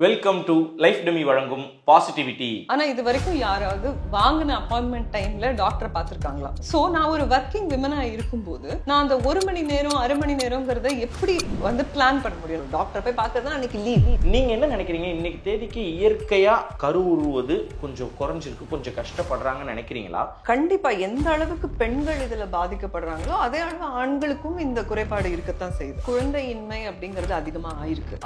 Welcome to life Demi வழங்கும் positivity. ஆனா இது வரைக்கும் யாராவது வாங்கின அப்பாயின்மெண்ட் டைம்ல டாக்டரை பார்த்திருக்காங்களா? சோ நான் ஒரு ஒர்க்கிங் விமனா இருக்கும்போது நான் அந்த 1 மணி நேரம் அரை மணி நேரம்ங்கிறத எப்படி பிளான் பண்ண முடியும்? டாக்டர் போய் பார்க்கறது அன்னைக்கு லீவ். நீங்க என்ன நினைக்கிறீங்க? இன்னைக்கு தேதிக்கு இயற்கையா கருவுருவது கொஞ்சம் குறைஞ்சிருக்கு, கொஞ்சம் கஷ்டப்படுறாங்கன்னு நினைக்கிறீங்களா? கண்டிப்பா. எந்த அளவுக்கு பெண்கள் இதுல பாதிக்கப்படுறாங்களோ அதே அளவு ஆண்களுக்கும் இந்த குறைபாடு இருக்கத்தான் செய்யுது. குழந்தையின்மை அப்படிங்கிறது அதிகமா ஆயிருக்கு.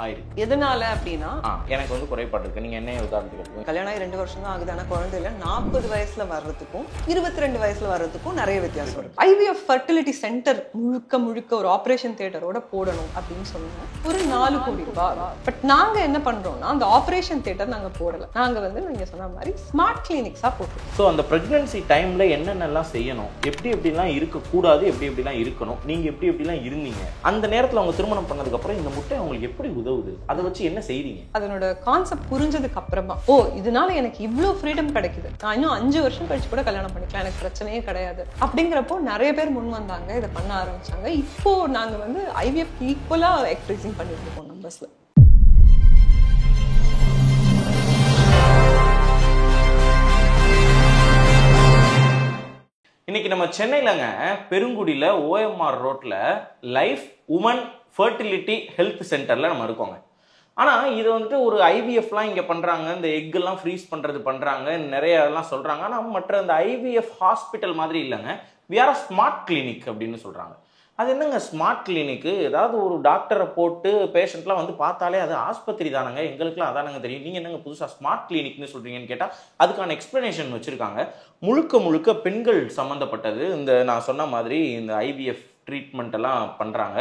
எதனால அப்படின்னா எனக்கு குறைபாடு இருக்கு. நீங்க என்ன உதாரணத்துக்கு? கல்யாணம் ஆகி 2 வருஷம் தான் ஆகுது. ஆனா குழந்தை இல்ல. 40 வயசுல வர்றதுக்கும் 22 வயசுல வர்றதுக்கும் நிறைய வித்தியாசம் இருக்கு. ஐவிஎஃப் ஃபர்டிலிட்டி சென்டர் முழுக்க ஒரு ஆபரேஷன் தியேட்டரோட போடணும் அப்படின்னு சொன்னாங்க. ஒரு 4 கோடி ரூபாய். பட் நாங்க என்ன பண்றோம்னா அந்த ஆபரேஷன் தியேட்டர் நாங்க போடல. நாங்க நீங்க சொன்ன மாதிரி ஸ்மார்ட் கிளினிக்ஸா போட்டோம். ஸோ அந்த பிரெக்னன்சி டைம்ல என்னென்னலாம் செய்யணும், எப்படிலாம் இருக்கக்கூடாது, எப்படிலாம் இருக்கணும், நீங்க எப்படிலாம் இருந்தீங்க, அந்த நேரத்தில் அவங்க திருமணம் பண்ணதுக்கு அப்புறம் இந்த முட்டை அவங்களுக்கு எப்படி உதவுது, அதை வச்சு என்ன செய்றீங்க? அதனோட கான்செப்ட் புரிஞ்சதுக்கு அப்புறமா இதனால எனக்கு இவ்வளவு ஃப்ரீடம் கிடைக்குது, நான் இன்னும் 5 வருஷம் கழிச்சு கூட கல்யாணம் பண்ணிக்கலாம், எனக்கு பிரச்சனையே கிடையாது அப்படிங்கிறப்போ நிறைய பேர் முன் வந்தாங்க, இதை பண்ண ஆரம்பிச்சாங்க. இப்போ நாங்க ஐவிஎஃப் ஈக்குவலா எக் ஃப்ரீசிங் பண்ணிட்டு இருக்கோம் நம்பர்ஸ்ல. இன்னைக்கு நம்ம சென்னையிலங்க பெருங்குடியில OMR ரோட்ல லைஃப் உமன் ஃபர்டிலிட்டி ஹெல்த் சென்டர்ல நம்ம இருக்கோங்க. ஆனால் இது ஒரு ஐவிஎஃப்லாம் இங்கே பண்ணுறாங்க, இந்த எக்கெல்லாம் ஃப்ரீஸ் பண்ணுறாங்க, நிறைய எல்லாம் சொல்கிறாங்க. ஆனால் மற்ற அந்த ஐவிஎஃப் ஹாஸ்பிட்டல் மாதிரி இல்லைங்க, வி ஆர் ஸ்மார்ட் கிளினிக் அப்படின்னு சொல்கிறாங்க. அது என்னங்க ஸ்மார்ட் கிளினிக்கு? ஏதாவது ஒரு டாக்டரை போட்டு பேஷண்ட்லாம் பார்த்தாலே அது ஆஸ்பத்திரி தானங்க, எங்களுக்குலாம் அதானங்க தெரியும். நீங்கள் என்னங்க புதுசாக ஸ்மார்ட் கிளினிக்னு சொல்கிறீங்கன்னு கேட்டால் அதுக்கான எக்ஸ்ப்ளனேஷன் வச்சுருக்காங்க. முழுக்க பெண்கள் சம்மந்தப்பட்டது. இந்த நான் சொன்ன மாதிரி இந்த ஐவிஎஃப் ட்ரீட்மெண்ட் எல்லாம் பண்ணுறாங்க.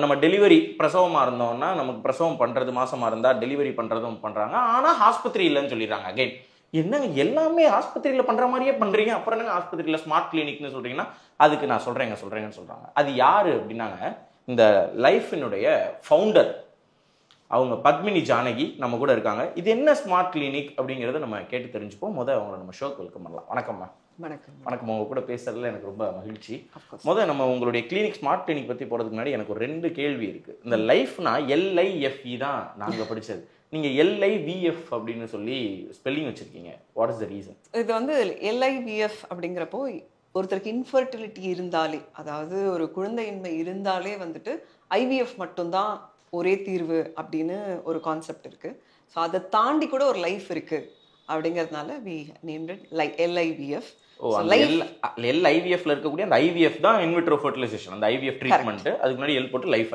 நம்ம டெலிவரி பிரசவமாக இருந்தோம்னா நமக்கு பிரசவம் பண்ணுறது, மாசமாக இருந்தால் டெலிவரி பண்ணுறதும் பண்ணுறாங்க. ஆனால் ஆஸ்பத்திரி இல்லைன்னு சொல்லிடுறாங்க. அகைன் என்னங்க எல்லாமே ஆஸ்பத்திரியில் பண்ணுற மாதிரியே பண்ணுறீங்க, அப்புறம் என்னங்க ஆஸ்பத்திரியில் ஸ்மார்ட் கிளினிக்னு சொல்கிறீங்கன்னா அதுக்கு நான் சொல்கிறேங்கன்னு சொல்கிறாங்க. அது யார் அப்படின்னாங்க, இந்த லைஃபினுடைய ஃபவுண்டர் அவங்க பத்மினி ஜானகி நம்ம கூட இருக்காங்க. இது என்ன ஸ்மார்ட் கிளினிக் அப்படிங்கிறத நம்ம கேட்டு தெரிஞ்சுப்போம். அவங்களை நம்ம ஷோக்கு வெல்கம் பண்ணலாம். வணக்கம்மா. வணக்கம். உங்க கூட பேசுறதுல எனக்கு ரொம்ப மகிழ்ச்சி. நம்ம உங்களுடைய கிளினிக் ஸ்மார்ட் கிளினிக் பத்தி போறதுக்கு முன்னாடி எனக்கு ஒரு 2 கேள்வி இருக்கு. இந்த லைஃப்னா LIFE தான் நாங்க படிச்சது, நீங்க LIVF அப்படின்னு சொல்லி ஸ்பெல்லிங் வச்சிருக்கீங்க. What is the reason? இது LIVF அப்படிங்கிறப்போ ஒருத்தருக்கு இன்ஃபர்டிலிட்டி இருந்தாலே, அதாவது ஒரு குழந்தையின்மை இருந்தாலே ஐவிஎஃப் மட்டும்தான் ஒரே தீர்வு அப்படின்னு ஒரு கான்செப்ட் இருக்கு. ஸோ அதை தாண்டி கூட ஒரு லைஃப் இருக்கு அப்படிங்கிறதுனால we named it like LIVF. LIVFல இருக்கக்கூடிய அந்த IVF தான் இன்விட்ரோ ஃபெர்டிலைசேஷன், அந்த IVF ட்ரீட்மெண்ட். அதுக்கு முன்னாடி எல் போட்டு லைஃப்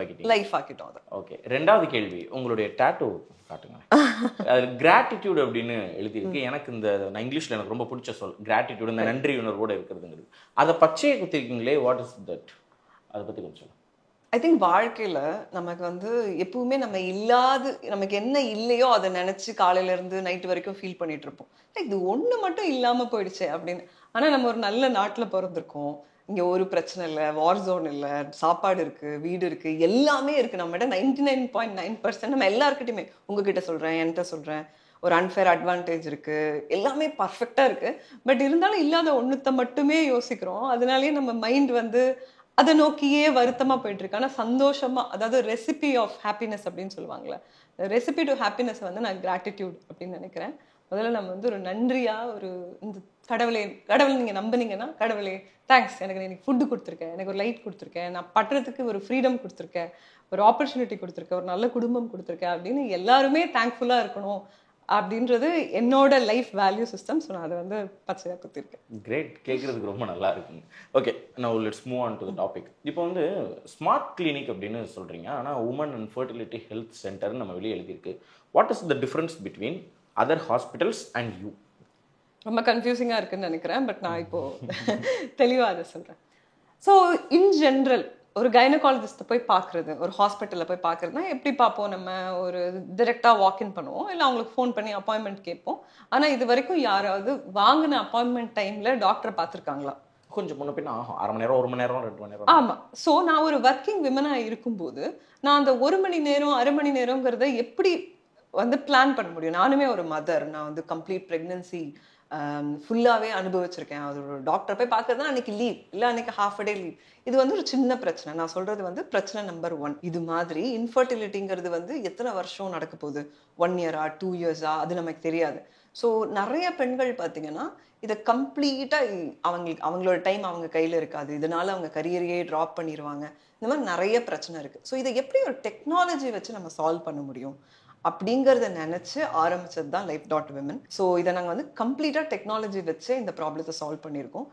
ஆக்கிட்டோம். ஓகே. 2வது கேள்வி, உங்களுடைய டாட்டூ காட்டுங்க. அது கிராட்டிடியூட் அப்படின்னு எழுதியிருக்கு. எனக்கு நான் இங்கிலீஷ்ல எனக்கு ரொம்ப பிடிச்ச சொல் கிராட்டிடியூட், இந்த நன்றி உணர்வோட இருக்கிறதுங்கிறது. அதை பச்சையை குத்திருக்கீங்களே, வாட் இஸ் தட்? அதை பத்தி கொஞ்சம் சொல்லுங்க. ஐ திங்க் வாழ்க்கையில் நமக்கு எப்பவுமே நமக்கு என்ன இல்லையோ அதை நினச்சி காலையிலேருந்து நைட்டு வரைக்கும் ஃபீல் பண்ணிட்டு இருப்போம். இது ஒன்று மட்டும் இல்லாமல் போயிடுச்சு அப்படின்னு. ஆனால் நம்ம ஒரு நல்ல நாட்டில் பிறந்திருக்கோம், இங்கே ஒரு பிரச்சனை இல்லை, வார் ஜோன் இல்லை, சாப்பாடு இருக்குது, வீடு இருக்குது, எல்லாமே இருக்குது நம்மகிட்ட. 99.9% நம்ம எல்லாருக்கிட்டையுமே, உங்ககிட்ட சொல்கிறேன், என்கிட்ட சொல்கிறேன், ஒரு அன்ஃபேர் அட்வான்டேஜ் இருக்குது, எல்லாமே பர்ஃபெக்டாக இருக்குது. பட் இருந்தாலும் இல்லாத ஒன்றுத்தை மட்டுமே யோசிக்கிறோம். அதனாலேயே நம்ம மைண்ட் அதை நோக்கியே வருத்தமா போயிட்டு இருக்கு. ஆனால் சந்தோஷமா, அதாவது ரெசிபி ஆஃப் ஹாப்பினஸ் அப்படின்னு சொல்லுவாங்களே, ரெசிபி டு ஹாப்பினஸ் நான் கிராட்டிடியூட் அப்படின்னு நினைக்கிறேன். முதல்ல நம்ம ஒரு நன்றியா இந்த கடவுளை நீங்க நம்பினீங்கன்னா, கடவுளே தேங்க்ஸ், எனக்கு இன்னைக்கு ஃபுட்டு கொடுத்துருக்கேன், எனக்கு ஒரு லைட் கொடுத்துருக்கேன், நான் படுறதுக்கு ஒரு ஃப்ரீடம் கொடுத்துருக்கேன், ஒரு ஆப்பர்ச்சுனிட்டி கொடுத்துருக்கேன், ஒரு நல்ல குடும்பம் கொடுத்துருக்கேன் அப்படின்னு எல்லாருமே தேங்க்ஃபுல்லா இருக்கணும் அப்படின்றது என்னோட லைஃப் வேல்யூ சிஸ்டம். ஸோ நான் அதை பச்சையாக குத்திருக்கேன். கிரேட், கேட்குறதுக்கு ரொம்ப நல்லா இருக்குங்க. Okay, now let's move on to the topic. இப்போ ஸ்மார்ட் கிளினிக் அப்படின்னு சொல்கிறீங்க, ஆனால் உமன் அண்ட் ஃபர்டிலிட்டி ஹெல்த் சென்டர்னு நம்ம வெளியே எழுதியிருக்கு. What is the difference between other hospitals and you? ரொம்ப கன்ஃபியூசிங்காக இருக்குன்னு நினைக்கிறேன். பட் நான் இப்போது தெளிவாக அதை சொல்கிறேன். ஸோ இன் ஜென்ரல் ஒரு கைனகாலஜிஸ்ட்டை போய் பார்க்குறது, ஒரு ஹாஸ்பிட்டலில் போய் பார்க்குறதுனா எப்படி பார்ப்போம்? நம்ம ஒரு டிரெக்டாக வாக்இன் பண்ணுவோம், இல்லை அவங்களுக்கு ஃபோன் பண்ணி அப்பாயின்மெண்ட் கேட்போம். ஆனால் இது வரைக்கும் யாராவது வாங்கின அப்பாயின்மெண்ட் டைமில் டாக்டரை பார்த்துருக்காங்களா? கொஞ்சம் முன்ன பின்ன ஆகும். 1/2 மணி நேரம், 1 மணி நேரம், 2 மணி நேரம். ஆமாம். ஸோ நான் ஒரு ஒர்க்கிங் விமனாக இருக்கும்போது நான் அந்த 1 மணி நேரம் அரை மணி நேரங்கிறத எப்படி பிளான் பண்ண முடியும்? நானுமே ஒரு மதர், நான் கம்ப்ளீட் ப்ரெக்னன்சி ஃபுல்லாகவே அனுபவிச்சிருக்கேன். அது ஒரு டாக்டர் போய் பார்க்கறது அன்னைக்கு லீவ், இல்லை அன்னைக்கு ஹாஃப் டே லீவ். இது வந்து ஒரு சின்ன பிரச்சனை. நான் சொல்றது வந்து பிரச்சனை நம்பர் 1. இது மாதிரி இன்ஃபர்டிலிட்டிங்கிறது வந்து எத்தனை வருஷம் நடக்க போகுது, 1 இயரா 2 இயர்ஸா, அது நமக்கு தெரியாது. ஸோ நிறைய பெண்கள் பார்த்தீங்கன்னா இதை கம்ப்ளீட்டாக அவங்களோட டைம் அவங்க கையில் இருக்காது, இதனால அவங்க கரியரையே ட்ராப் பண்ணிடுவாங்க. இந்த மாதிரி நிறைய பிரச்சனை இருக்குது. ஸோ இதை எப்படி ஒரு டெக்னாலஜி வச்சு நம்ம சால்வ் பண்ண முடியும் அப்படிங்கிறத நினச்சி ஆரம்பிச்சது தான் Life.Women. ஸோ இதை நாங்கள் வந்து கம்ப்ளீட்டாக டெக்னாலஜி வச்சு இந்த ப்ராப்ளத்தை சால்வ் பண்ணியிருக்கோம்.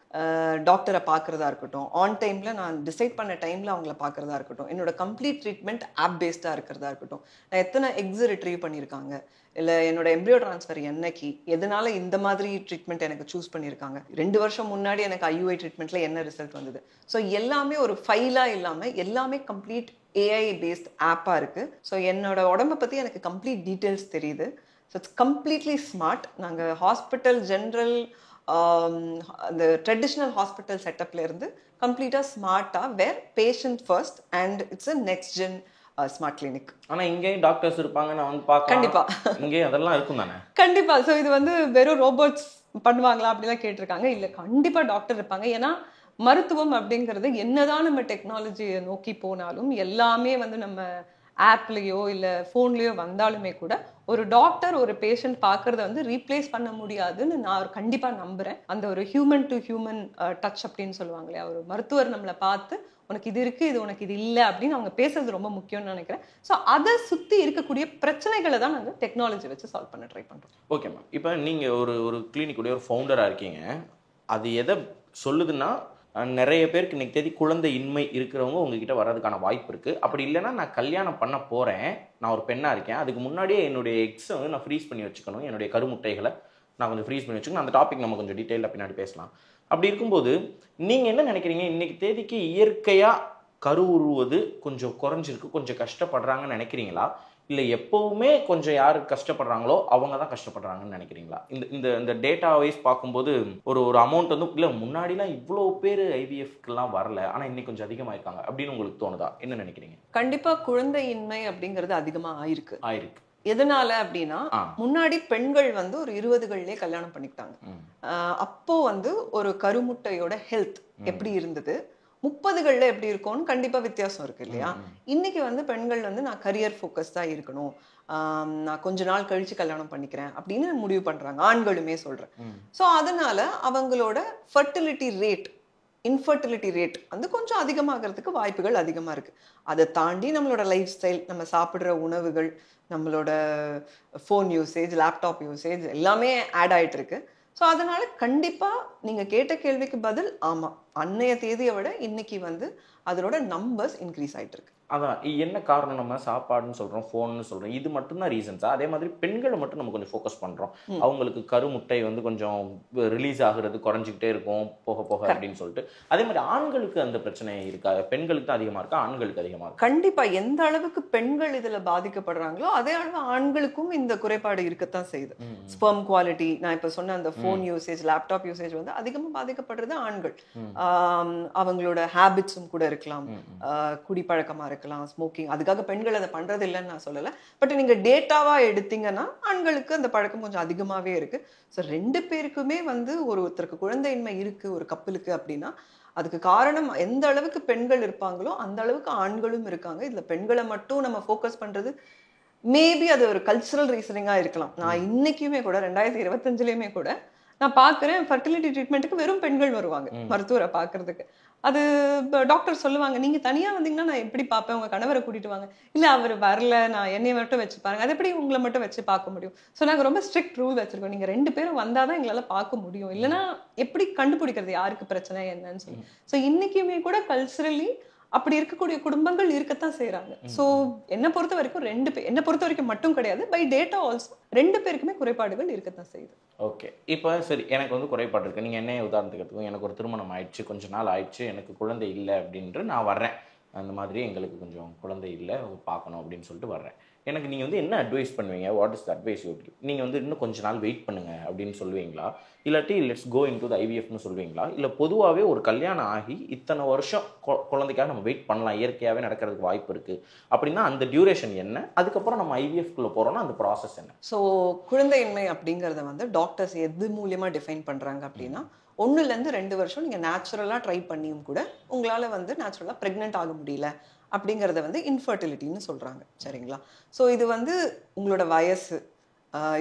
டாக்டரை பார்க்குறதா இருக்கட்டும், ஆன் டைமில் நான் டிசைட் பண்ண டைமில் அவங்கள பார்க்குறதா இருக்கட்டும், என்னோட கம்ப்ளீட் ட்ரீட்மெண்ட் ஆப் பேஸ்டாக இருக்கிறதா இருக்கட்டும், நான் எத்தனை எக்ஸ் ரிட்ரீவ் பண்ணியிருக்காங்க, இல்லை என்னோட எம்ப்ரியோ ட்ரான்ஸ்ஃபர் என்னைக்கு, எதனால இந்த மாதிரி ட்ரீட்மெண்ட் எனக்கு சூஸ் பண்ணியிருக்காங்க, 2 வருஷம் முன்னாடி எனக்கு IUI ட்ரீட்மெண்ட்டில் என்ன ரிசல்ட் வந்தது. ஸோ எல்லாமே ஒரு ஃபைலாக இல்லாமல் எல்லாமே கம்ப்ளீட் AI பேஸ்ட் ஆப்பாக இருக்குது. ஸோ என்னோட உடம்பை பற்றி எனக்கு கம்ப்ளீட் டீட்டெயில்ஸ் தெரியுது. So it's completely smart. நாங்கள் ஹாஸ்பிட்டல் ஜென்ரல் அந்த ட்ரெடிஷ்னல் ஹாஸ்பிட்டல் செட்டப்ல இருந்து கம்ப்ளீட்டாக ஸ்மார்ட்டாக where patient first and it's a next gen smart clinic. ஆனா இங்கேயும் டாக்டர்ஸ் இருப்பாங்க, நான் வந்து பார்க்க கண்டிப்பா இங்கே அதெல்லாம் இருக்கும் தானே? கண்டிப்பா. ஸோ இது வந்து வெறும் ரோபோட்ஸ் பண்ணுவாங்களா அப்படிலாம் கேட்டிருக்காங்க. இல்லை, கண்டிப்பா டாக்டர் இருப்பாங்க. ஏன்னா மருத்துவம் அப்படிங்கிறது என்னதான் நம்ம டெக்னாலஜியை நோக்கி போனாலும், எல்லாமே வந்து நம்ம ஆப்லேயோ இல்லை ஃபோன்லேயோ வந்தாலுமே கூட ஒரு டாக்டர் ஒரு பேஷண்ட் பார்க்கறத வந்து ரீப்ளேஸ் பண்ண முடியாதுன்னு நான் கண்டிப்பாக நம்புகிறேன். அந்த ஒரு ஹியூமன் டு ஹியூமன் டச் அப்படின்னு சொல்லுவாங்க இல்லையா, ஒரு மருத்துவர் நம்மளை பார்த்து உனக்கு இது இருக்குது, இது உனக்கு இது இல்லை அப்படின்னு அவங்க பேசுறது ரொம்ப முக்கியம்னு நினைக்கிறேன். ஸோ அதை சுற்றி இருக்கக்கூடிய பிரச்சனைகளை தான் நாங்கள் டெக்னாலஜி வச்சு சால்வ் பண்ண ட்ரை பண்ணுறோம். Okay ma'am. இப்போ நீங்கள் ஒரு கிளினிக்குடைய ஒரு ஃபவுண்டராக இருக்கீங்க. அது எதை சொல்லுதுன்னா, நிறைய பேருக்கு இன்னைக்கு தேதி குழந்தை இன்மை இருக்கிறவங்க உங்ககிட்ட வர்றதுக்கான வாய்ப்பு இருக்குது. அப்படி இல்லைன்னா நான் கல்யாணம் பண்ண போகிறேன், நான் ஒரு பெண்ணாக இருக்கேன், அதுக்கு முன்னாடியே என்னுடைய எக்ஸை வந்து நான் ஃப்ரீஸ் பண்ணி வச்சுக்கணும், என்னுடைய கருமுட்டைகளை நான் கொஞ்சம் ஃப்ரீஸ் பண்ணி வச்சுக்கணும். அந்த டாபிக் நம்ம கொஞ்சம் டீட்டெயிலாக பின்னாடி பேசலாம். அப்படி இருக்கும்போது நீங்கள் என்ன நினைக்கிறீங்க, இன்னைக்கு தேதிக்கு இயற்கையாக கரு உருவது கொஞ்சம் குறைஞ்சிருக்கு, கொஞ்சம் கஷ்டப்படுறாங்கன்னு நினைக்கிறீங்களா, இல்லை எப்போவுமே கொஞ்சம் யார் கஷ்டப்படுறாங்களோ அவங்க தான் கஷ்டப்படுறாங்கன்னு நினைக்கிறீங்களா? இந்த இந்த டேட்டா வைஸ் பார்க்கும்போது ஒரு அமௌண்ட் வந்து இல்லை முன்னாடிலாம் இவ்வளோ பேர் IVFக்குலாம் வரல, ஆனால் இன்னைக்கு கொஞ்சம் அதிகமாயிருக்காங்க அப்படின்னு உங்களுக்கு தோணுதா? என்ன நினைக்கிறீங்க? கண்டிப்பாக குழந்தையின்மை அப்படிங்கிறது அதிகமாக ஆயிருக்கு. எதனால அப்படின்னா, முன்னாடி பெண்கள் வந்து ஒரு 20கள்லயே கல்யாணம் பண்ணிக்கிட்டாங்க. அப்போ வந்து ஒரு கருமுட்டையோட ஹெல்த் எப்படி இருந்தது, 30கள்ல எப்படி இருக்கும்னு கண்டிப்பா வித்தியாசம் இருக்கு இல்லையா? இன்னைக்கு வந்து பெண்கள் வந்து நான் கரியர் ஃபோக்கஸ்டா இருக்கணும், நான் கொஞ்ச நாள் கழிச்சு கல்யாணம் பண்ணிக்கிறேன் அப்படின்னு முடிவு பண்றாங்க, ஆண்களுமே சொல்றேன். ஸோ அதனால அவங்களோட இன்ஃபர்டிலிட்டி ரேட் வந்து கொஞ்சம் அதிகமாகிறதுக்கு வாய்ப்புகள் அதிகமாக இருக்குது. அதை தாண்டி நம்மளோட லைஃப் ஸ்டைல், நம்ம சாப்பிட்ற உணவுகள், நம்மளோட ஃபோன் யூசேஜ், லேப்டாப் யூசேஜ் எல்லாமே ஆட் ஆகிட்டு இருக்கு. ஸோ அதனால கண்டிப்பாக நீங்கள் கேட்ட கேள்விக்கு பதில் ஆமாம், அன்னைய தேதியை விட இன்னைக்கு வந்து அதனோட நம்பர்ஸ் இன்க்ரீஸ் ஆகிட்டு இருக்கு. அதான் என்ன காரணம், நம்ம சாப்பாடுன்னு சொல்கிறோம், ஃபோன்னு சொல்கிறோம், இது மட்டும்தான் ரீசன்ஸா? அதே மாதிரி பெண்களை மட்டும் நம்ம கொஞ்சம் ஃபோக்கஸ் பண்ணுறோம், அவங்களுக்கு கருமுட்டை வந்து கொஞ்சம் ரிலீஸ் ஆகுறது குறைஞ்சிக்கிட்டே இருக்கும் போக போக அப்படின்னு சொல்லிட்டு. அதே மாதிரி ஆண்களுக்கு அந்த பிரச்சனை இருக்கா? பெண்களுக்கு தான் அதிகமாக இருக்கா, ஆண்களுக்கு அதிகமாக இருக்கா? கண்டிப்பாக எந்த அளவுக்கு பெண்கள் இதில் பாதிக்கப்படுறாங்களோ அதே அளவு ஆண்களுக்கும் இந்த குறைபாடு இருக்கத்தான் செய்யுது. ஸ்பெர்ம் குவாலிட்டி, நான் இப்போ சொன்ன அந்த ஃபோன் யூசேஜ், லேப்டாப் யூசேஜ் வந்து அதிகமாக பாதிக்கப்படுறது ஆண்கள். அவங்களோட ஹேபிட்ஸும் கூட இருக்கலாம், குடிப்பழக்கமாக இருக்கலாம், ஸ்மோக்கிங். அதுக்காக பெண்கள் அதை பண்றது இல்லைன்னு நான் சொல்லலை. பட் நீங்க டேட்டாவா எடுத்தீங்கன்னா ஆண்களுக்கு அந்த பழக்கம் கொஞ்சம் அதிகமாவே இருக்கு. ஸோ 2 பேருக்குமே வந்து ஒருத்தருக்கு குழந்தையின்மை இருக்கு ஒரு கப்பலுக்கு அப்படின்னா அதுக்கு காரணம் எந்த அளவுக்கு பெண்கள் இருப்பாங்களோ அந்த அளவுக்கு ஆண்களும் இருக்காங்க. இதுல பெண்களை மட்டும் நம்ம ஃபோக்கஸ் பண்றது மேபி அது ஒரு கல்ச்சரல் ரீசனிங்கா இருக்கலாம். நான் இன்னைக்குமே கூட 2025லயுமே கூட நான் பார்க்குறேன், ஃபர்டிலிட்டி ட்ரீட்மெண்ட்டுக்கு வெறும் பெண்கள் வருவாங்க மருத்துவரை பார்க்கறதுக்கு. அது டாக்டர் சொல்லுவாங்க, நீங்கள் தனியாக வந்தீங்கன்னா நான் எப்படி பார்ப்பேன், உங்கள் கணவரை கூட்டிட்டு வாங்க. இல்லை அவர் வரல, நான் என்னையை மட்டும் வச்சு பாருங்க. அது எப்படி உங்களை மட்டும் வச்சு பார்க்க முடியும்? ஸோ நாங்கள் ரொம்ப ஸ்ட்ரிக்ட் ரூல் வச்சுருக்கோம், நீங்கள் 2 பேரும் வந்தால் தான் எங்களால் பார்க்க முடியும், இல்லைன்னா எப்படி கண்டுபிடிக்கிறது யாருக்கு பிரச்சனை என்னன்னு சொல்லி. ஸோ இன்றைக்குமே கூட கல்ச்சரலி அப்படி இருக்கக்கூடிய குடும்பங்கள் இருக்கத்தான் செய்யறாங்க. ஸோ என்னை பொறுத்த வரைக்கும் என்னை பொறுத்த வரைக்கும் மட்டும் கிடையாது, பை டேட்டா ஆல்சோ 2 பேருக்குமே குறைபாடுகள் இருக்கத்தான் செய்யுது. ஓகே, இப்போ சரி, எனக்கு வந்து குறைபாடு இருக்கு, நீங்கள் என்ன உதாரணத்துக்கு எடுத்துக்கோங்க, எனக்கு ஒரு திருமணம் ஆயிடுச்சு, கொஞ்ச நாள் ஆயிடுச்சு, எனக்கு குழந்தை இல்லை அப்படின்ட்டு நான் வர்றேன், அந்த மாதிரி எங்களுக்கு கொஞ்சம் குழந்தை இல்லை பார்க்கணும் அப்படின்னு சொல்லிட்டு வர்றேன். எனக்கு நீங்கள் வந்து என்ன அட்வைஸ் பண்ணுவீங்க? What is the advice you give? நீங்கள் வந்து இன்னும் கொஞ்ச நாள் வெயிட் பண்ணுங்க அப்படின்னு சொல்லுவீங்களா, இல்லாட்டி let's go in to the ஐவிஎஃப்னு சொல்லுவீங்களா, இல்லை பொதுவாகவே ஒரு கல்யாணம் ஆகி இத்தனை வருஷம் குழந்தைக்காக நம்ம வெயிட் பண்ணலாம், இயற்கையாகவே நடக்கிறதுக்கு வாய்ப்பு இருக்குது அப்படின்னா அந்த டியூரேஷன் என்ன, அதுக்கப்புறம் நம்ம ஐவிஎஃப்குள்ளே போகிறோம்னா அந்த ப்ராசஸ் என்ன? ஸோ குழந்தையின்மை அப்படிங்கிறத வந்து டாக்டர்ஸ் எது மூலியமாக டிஃபைன் பண்ணுறாங்க அப்படின்னா 1 to 2 வருஷம் நீங்கள் நேச்சுரலாக ட்ரை பண்ணியும் கூட உங்களால் வந்து நேச்சுரலாக ப்ரெக்னென்ட் ஆக முடியல அப்படிங்கிறத வந்து இன்ஃபர்டிலிட்டின்னு சொல்கிறாங்க. சரிங்களா? ஸோ இது வந்து உங்களோட வயசு,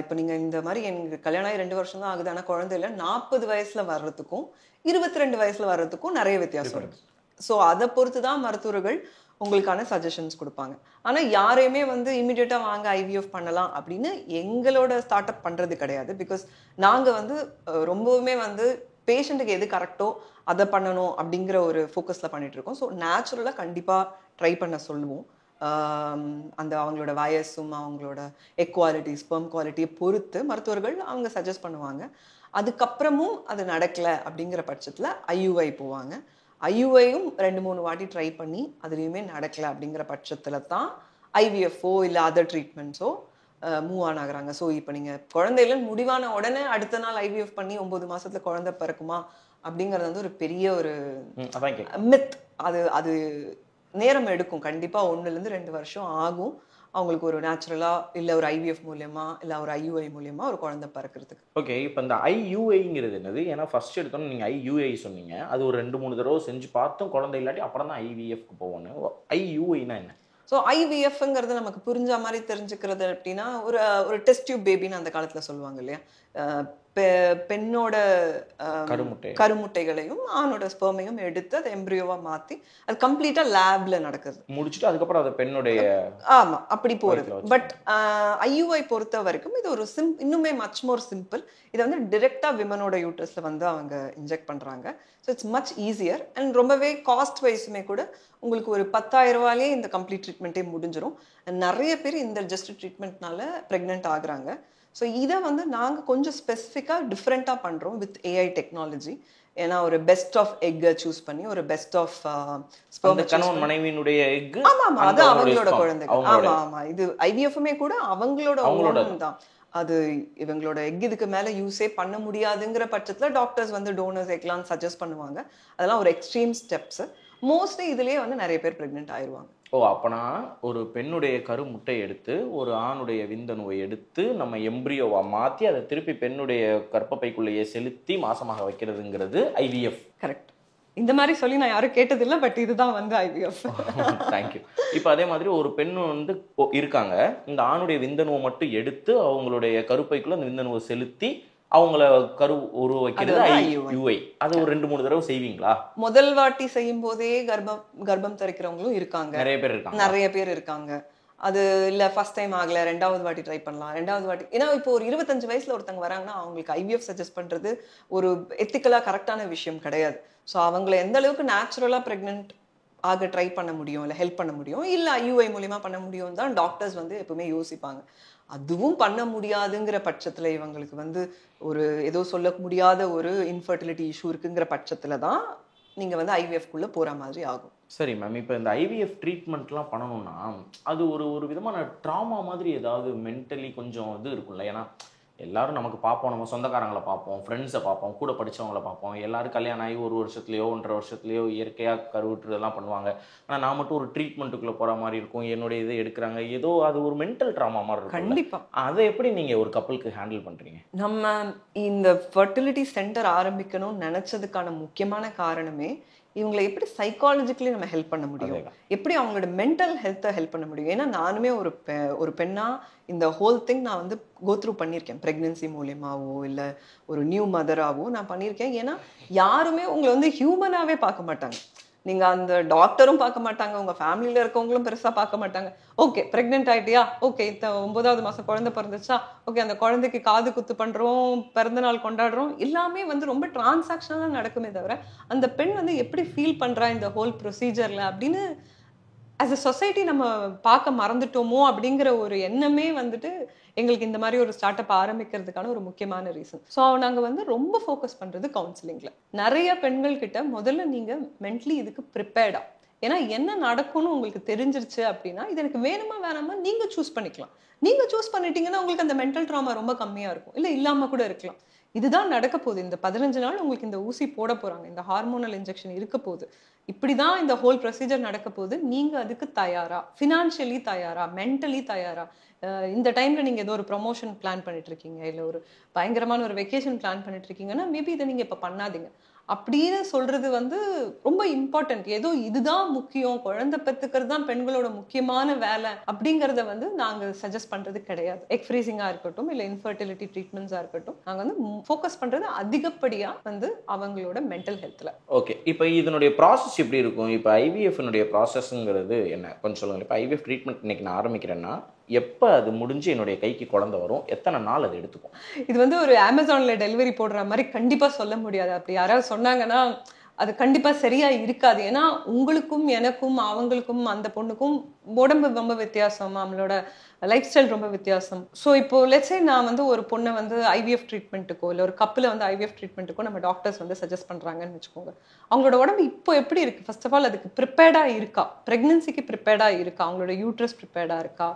இப்போ நீங்கள் இந்த மாதிரி எனக்கு கல்யாணம் ஆகி 2 வருஷம் தான் ஆகுது ஆனால் குழந்தையில 40 வயசில் வர்றதுக்கும் 22 வயசில் வர்றதுக்கும் நிறைய வித்தியாசம் இருக்குது. ஸோ அதை பொறுத்து தான் மருத்துவர்கள் உங்களுக்கான சஜஷன்ஸ் கொடுப்பாங்க. ஆனால் யாரையுமே வந்து இமீடியட்டாக வாங்க ஐவிஎஃப் பண்ணலாம் அப்படின்னு எங்களோட ஸ்டார்ட் அப் பண்ணுறது கிடையாது. பிகாஸ் நாங்கள் வந்து ரொம்பவுமே வந்து பேஷண்ட்டுக்கு எது கரெக்டோ அதை பண்ணணும் அப்படிங்கிற ஒரு ஃபோக்கஸில் பண்ணிட்டு இருக்கோம். ஸோ நேச்சுரலாக கண்டிப்பாக ட்ரை பண்ண சொல்லுவோம். அந்த அவங்களோட வயசும் அவங்களோட எக் குவாலிட்டி ஸ்பெர்ம் குவாலிட்டியை பொறுத்து மருத்துவர்கள் அவங்க சஜஸ்ட் பண்ணுவாங்க. அதுக்கப்புறமும் அது நடக்கலை அப்படிங்கிற பட்சத்தில் ஐயுஐ போவாங்க. ஐயுஐயும் 2-3 வாட்டி ட்ரை பண்ணி அதுலேயுமே நடக்கலை அப்படிங்கிற பட்சத்தில் தான் ஐவிஎஃப்ஓ இல்லை அதர் ட்ரீட்மெண்ட்ஸோ மூவ் ஆன் ஆகுறாங்க. ஸோ இப்போ நீங்கள் குழந்தையில முடிவான உடனே அடுத்த நாள் ஐவிஎஃப் பண்ணி 9 மாசத்துல குழந்தை பிறக்குமா அப்படிங்கிறது வந்து ஒரு பெரிய ஒரு மித். அது நேரம் எடுக்கும். கண்டிப்பாக 1-2 வருஷம் ஆகும் அவங்களுக்கு ஒரு நேச்சுரலாக இல்லை ஒரு ஐவிஎஃப் மூலயமா இல்லை ஒரு ஐயுஐ மூலயமா ஒரு குழந்தை பிறக்கிறதுக்கு. ஓகே, இப்போ இந்த ஐயுஐங்கிறது என்னது? ஏன்னா ஃபர்ஸ்ட் எடுத்தோன்னு நீங்கள் ஐயுஐ சொன்னீங்க, அது ஒரு 2-3 தடவை செஞ்சு பார்த்தோம் குழந்தை இல்லாட்டி அப்புறம் தான் ஐவிஎஃப்க்கு போகணும். ஐயுஐனா என்ன? ஸோ ஐவிஎஃப்ங்கிறது நமக்கு புரிஞ்ச மாதிரி தெரிஞ்சுக்கிறது அப்படின்னா ஒரு டெஸ்ட் டியூப் பேபின்னு அந்த காலத்தில் சொல்லுவாங்க இல்லையா, பெண்ணோட கருமுட்டைகளையும் ஆணோட ஸ்பெர்மையும் எடுத்து அதை எம்ப்ரியோவா மாற்றி அது கம்ப்ளீட்டா லேப்ல நடக்குது. முடிச்சுட்டு அதுக்கப்புறம் அதை பெண்ணுடைய ஆமா அப்படி போறது. பட் ஐயுஐ பொறுத்த வரைக்கும் இது ஒரு இன்னுமே மச் மோர் சிம்பிள். இதை வந்து டிரெக்டா விமனோட யூட்ரஸ்ல வந்து அவங்க இன்ஜெக்ட் பண்றாங்க. So it's much easier and ரொம்பவே காஸ்ட் வைஸுமே கூட உங்களுக்கு ஒரு 10,000 ரூபாயிலே இந்த கம்ப்ளீட் ட்ரீட்மெண்ட்டே முடிஞ்சிடும். நிறைய பேர் இந்த ஜஸ்ட் ட்ரீட்மெண்ட்னால ப்ரெக்னென்ட் ஆகுறாங்க. ஸோ இதை வந்து நாங்கள் கொஞ்சம் ஸ்பெசிஃபிக்காக டிஃப்ரெண்ட்டாக பண்ணுறோம் வித் ஏஐ டெக்னாலஜி. ஏன்னா ஒரு பெஸ்ட் ஆஃப் எக்கை சூஸ் பண்ணி ஒரு பெஸ்ட் ஆஃப் கணவன் மனைவியினுடைய எக், ஆமாம் அது அவங்களோட குழந்தைகள். ஆமாம் ஆமாம் இது ஐவிஎஃப்மே கூட அவங்களோட தான். அது இவங்களோட எக் இதுக்கு மேலே யூஸே பண்ண முடியாதுங்கிற பட்சத்தில் டாக்டர்ஸ் வந்து டோனர்ஸ் எக்லாம் சஜஸ்ட் பண்ணுவாங்க. அதெல்லாம் ஒரு எக்ஸ்ட்ரீம் ஸ்டெப்ஸ். மோஸ்ட்லி இதுலேயே வந்து நிறைய பேர் ப்ரெக்னென்ட் ஆயிடுவாங்க. அப்பனா ஒரு பெண்ணுடைய கருமுட்டை எடுத்து ஒரு ஆணுடைய விந்தணுவை எடுத்து நம்ம எம்ப்ரியோவா மாற்றி அதை திருப்பி பெண்ணுடைய கர்ப்பப்பைக்குள்ளேயே செலுத்தி மாசமாக வைக்கிறதுங்கிறது ஐவிஎஃப். கரெக்ட். இந்த மாதிரி சொல்லி நான் யாரும் கேட்டதில்லை, பட் இதுதான் வந்து ஐவிஎஃப். தேங்க்யூ. இப்போ அதே மாதிரி ஒரு பெண் வந்து இருக்காங்க, இந்த ஆணுடைய விந்தணுவை மட்டும் எடுத்து அவங்களுடைய கருப்பைக்குள்ள அந்த விந்தணுவை செலுத்தி அவங்கள கரு உருவ வைக்கிறது ஐயுஐ. அது ஒரு 2-3 தடவை செய்வீங்களா? முதல் வாட்டி செய்யும் போதே கர்ப்பம் தரிக்கிறவங்களும் இருக்காங்க, நிறைய பேர் இருக்காங்க. அது இல்ல ஃபர்ஸ்ட் டைம் ஆகல, 2வது வாட்டி ட்ரை பண்ணலாம். 2வது வாட்டி ஏன்னா இப்போ ஒரு 25 வயசுல ஒருத்தங்க வராங்கன்னா அவங்களுக்கு ஐவிஎஃப் சஜஸ்ட் பண்றது ஒரு எத்திக்கலா கரெக்டான விஷயம் கிடையாது. ஸோ அவங்கள எந்த அளவுக்கு நேச்சுரலா பிரெக்னென்ட் ஆக ட்ரை பண்ண முடியும், இல்லை ஹெல்ப் பண்ண முடியும், இல்லை ஐயுஐ மூலியமா பண்ண முடியும் தான் டாக்டர்ஸ் வந்து எப்பவுமே யோசிப்பாங்க. அதுவும் பண்ண முடியாதுங்கிற பட்சத்தில் இவங்களுக்கு வந்து ஒரு ஏதோ சொல்ல முடியாத ஒரு இன்ஃபர்டிலிட்டி இஷ்யூ இருக்குங்கிற பட்சத்தில் தான் நீங்கள் வந்து ஐவிஎஃப்குள்ளே போகிற மாதிரி ஆகும். சரி மேம், இப்போ இந்த ஐவிஎஃப் ட்ரீட்மெண்ட்லாம் பண்ணணும்னா அது ஒரு விதமான ட்ராமா மாதிரி ஏதாவது மென்டலி கொஞ்சம் இது இருக்கும்ல? ஏன்னா எல்லாரும் நமக்கு பார்ப்போம், நம்ம சொந்தக்காரங்களை பார்ப்போம், ஃப்ரெண்ட்ஸை பார்ப்போம், கூட படித்தவங்களை பார்ப்போம். எல்லாரும் கல்யாணம் ஆகி 1 வருஷத்துலையோ 1.5 வருஷத்துலையோ இயற்கையாக கருவுற்றுதெல்லாம் பண்ணுவாங்க. ஆனால் நான் மட்டும் ஒரு ட்ரீட்மெண்ட்டுக்குள்ளே போகிற மாதிரி இருக்கும், என்னுடைய இதை எடுக்கிறாங்க, ஏதோ அது ஒரு மென்டல் ட்ராமா மாதிரி இருக்கும். கண்டிப்பாக. அதை எப்படி நீங்கள் ஒரு கப்பலுக்கு ஹேண்டில் பண்ணுறீங்க? நம்ம இந்த ஃபர்டிலிட்டி சென்டர் ஆரம்பிக்கணும்னு நினச்சதுக்கான முக்கியமான காரணமே இவங்களை எப்படி சைக்காலஜிக்கலி நம்ம ஹெல்ப் பண்ண முடியும், எப்படி அவங்களோட மென்டல் ஹெல்த்தை ஹெல்ப் பண்ண முடியும். ஏன்னா நானுமே ஒரு பெண்ணா இந்த ஹோல் திங் நான் வந்து கோத்ரூ பண்ணியிருக்கேன். ப்ரெக்னென்சி மூலியமாவோ இல்லை ஒரு நியூ மதராகவோ நான் பண்ணியிருக்கேன். ஏன்னா யாருமே உங்களை வந்து ஹியூமனாகவே பார்க்க மாட்டாங்க. நீங்கள் அந்த டாக்டரும் பார்க்க மாட்டாங்க, உங்கள் ஃபேமிலியில் இருக்கவங்களும் பெருசாக பார்க்க மாட்டாங்க. ஓகே ப்ரெக்னென்ட் ஆகிட்டியா, ஓகே 9வது மாதம் குழந்தை பிறந்துச்சா, ஓகே அந்த குழந்தைக்கு காது குத்து பண்ணுறோம், பிறந்தநாள் கொண்டாடுறோம், எல்லாமே வந்து ரொம்ப டிரான்சாக்ஷனாக நடக்குமே தவிர அந்த பெண் வந்து எப்படி ஃபீல் பண்ணுறா இந்த ஹோல் ப்ரொசீஜரில் அப்படின்னு ஆஸ் அ சொசைட்டி நம்ம பார்க்க மறந்துட்டோமோ அப்படிங்கிற ஒரு எண்ணமே வந்துட்டு எங்களுக்கு இந்த மாதிரி ஒரு ஸ்டார்ட் அப் ஆரம்பிக்கிறதுக்கான ஒரு முக்கியமான ரீசன். ஸோ நாங்கள் வந்து ரொம்ப ஃபோக்கஸ் பண்ணுறது கவுன்சிலிங்கில். நிறைய பெண்கள் கிட்ட முதல்ல நீங்கள் மென்டலி இதுக்கு ப்ரிப்பேர்டா, ஏன்னா என்ன நடக்கும்னு உங்களுக்கு தெரிஞ்சிருச்சு அப்படின்னா இது எனக்கு வேணுமா வேணாமா நீங்க சூஸ் பண்ணிக்கலாம். நீங்க சூஸ் பண்ணிட்டீங்கன்னா உங்களுக்கு அந்த மென்டல் ட்ராமா ரொம்ப கம்மியா இருக்கும், இல்ல இல்லாம கூட இருக்கலாம். இதுதான் நடக்க போகுது. இந்த 15 நாள் உங்களுக்கு இந்த ஊசி போட போறாங்க, இந்த ஹார்மோனல் இன்ஜெக்ஷன் இருக்க போகுது, இப்படிதான் இந்த ஹோல் ப்ரொசீஜர் நடக்க போகுது. நீங்க அதுக்கு தயாரா, ஃபினான்ஷியலி தயாரா, மென்டலி தயாரா? இந்த டைம்ல நீங்க ஏதோ ஒரு ப்ரொமோஷன் பிளான் பண்ணிட்டு இருக்கீங்க, இல்ல ஒரு பயங்கரமான ஒரு வெக்கேஷன் பிளான் பண்ணிட்டு இருக்கீங்கன்னா மேபி இதை நீங்க இப்ப பண்ணாதீங்க அப்படின்னு சொல்றது வந்து ரொம்ப இம்பார்ட்டன்ட். ஏதோ இதுதான் முக்கியம், குழந்தை பெத்துக்கிறது தான் பெண்களோட முக்கியமான வேலை அப்படிங்கறத வந்து நாங்க சஜஸ்ட் பண்றது கிடையாது. எக் ஃப்ரீசிங்கா இருக்கட்டும், இல்ல இன்ஃபர்டிலிட்டி ட்ரீட்மெண்ட்ஸா இருக்கட்டும், நாங்க வந்து ஃபோக்கஸ் பண்றது அதிகப்படியா வந்து அவங்களோட மென்டல் ஹெல்த்ல. ஓகே, இப்போ இதனுடைய ப்ராசஸ் எப்படி இருக்கும்? இப்போ ஐவிஎஃப்னுடைய ப்ராசஸ்ங்கிறது என்ன கொஞ்சம் சொல்லுங்க. இப்போ ஐவிஎஃப் ட்ரீட்மெண்ட் இன்னைக்கு நான் ஆரம்பிக்கிறேன்னா எப்போ அது முடிஞ்சு என்னுடைய கைக்கு குழந்தை வரும், எத்தனை நாள் அது எடுத்துக்கும்? இது வந்து ஒரு அமேசான்ல டெலிவரி போடுற மாதிரி கண்டிப்பா சொல்ல முடியாது. அப்படி யாராவது சொன்னாங்கன்னா அது கண்டிப்பா சரியா இருக்காது. ஏன்னா உங்களுக்கும் எனக்கும் அவங்களுக்கும் அந்த பொண்ணுக்கும் உடம்பு ரொம்ப வித்தியாசம், அவங்களோட லைஃப் ஸ்டைல் ரொம்ப வித்தியாசம். ஸோ இப்போ லெட்ஸே நான் வந்து ஒரு பொண்ணை வந்து ஐவிஎஃப் ட்ரீட்மெண்ட்டுக்கோ இல்லை ஒரு கப்பில் வந்து ஐவிஎஃப் ட்ரீட்மெண்ட்டுக்கோ நம்ம டாக்டர்ஸ் வந்து சஜஸ்ட் பண்ணுறாங்கன்னு வச்சுக்கோங்க. அவங்களோட உடம்பு இப்போ எப்படி இருக்குது, ஃபர்ஸ்ட் ஆஃப் ஆல் அதுக்கு ப்ரிப்பேர்டாக இருக்கா, ப்ரெக்னன்சிக்கு ப்ரிப்பேர்டாக இருக்கா, அவங்களோட யூட்ரஸ் ப்ரிப்பேர்டாக இருக்கா,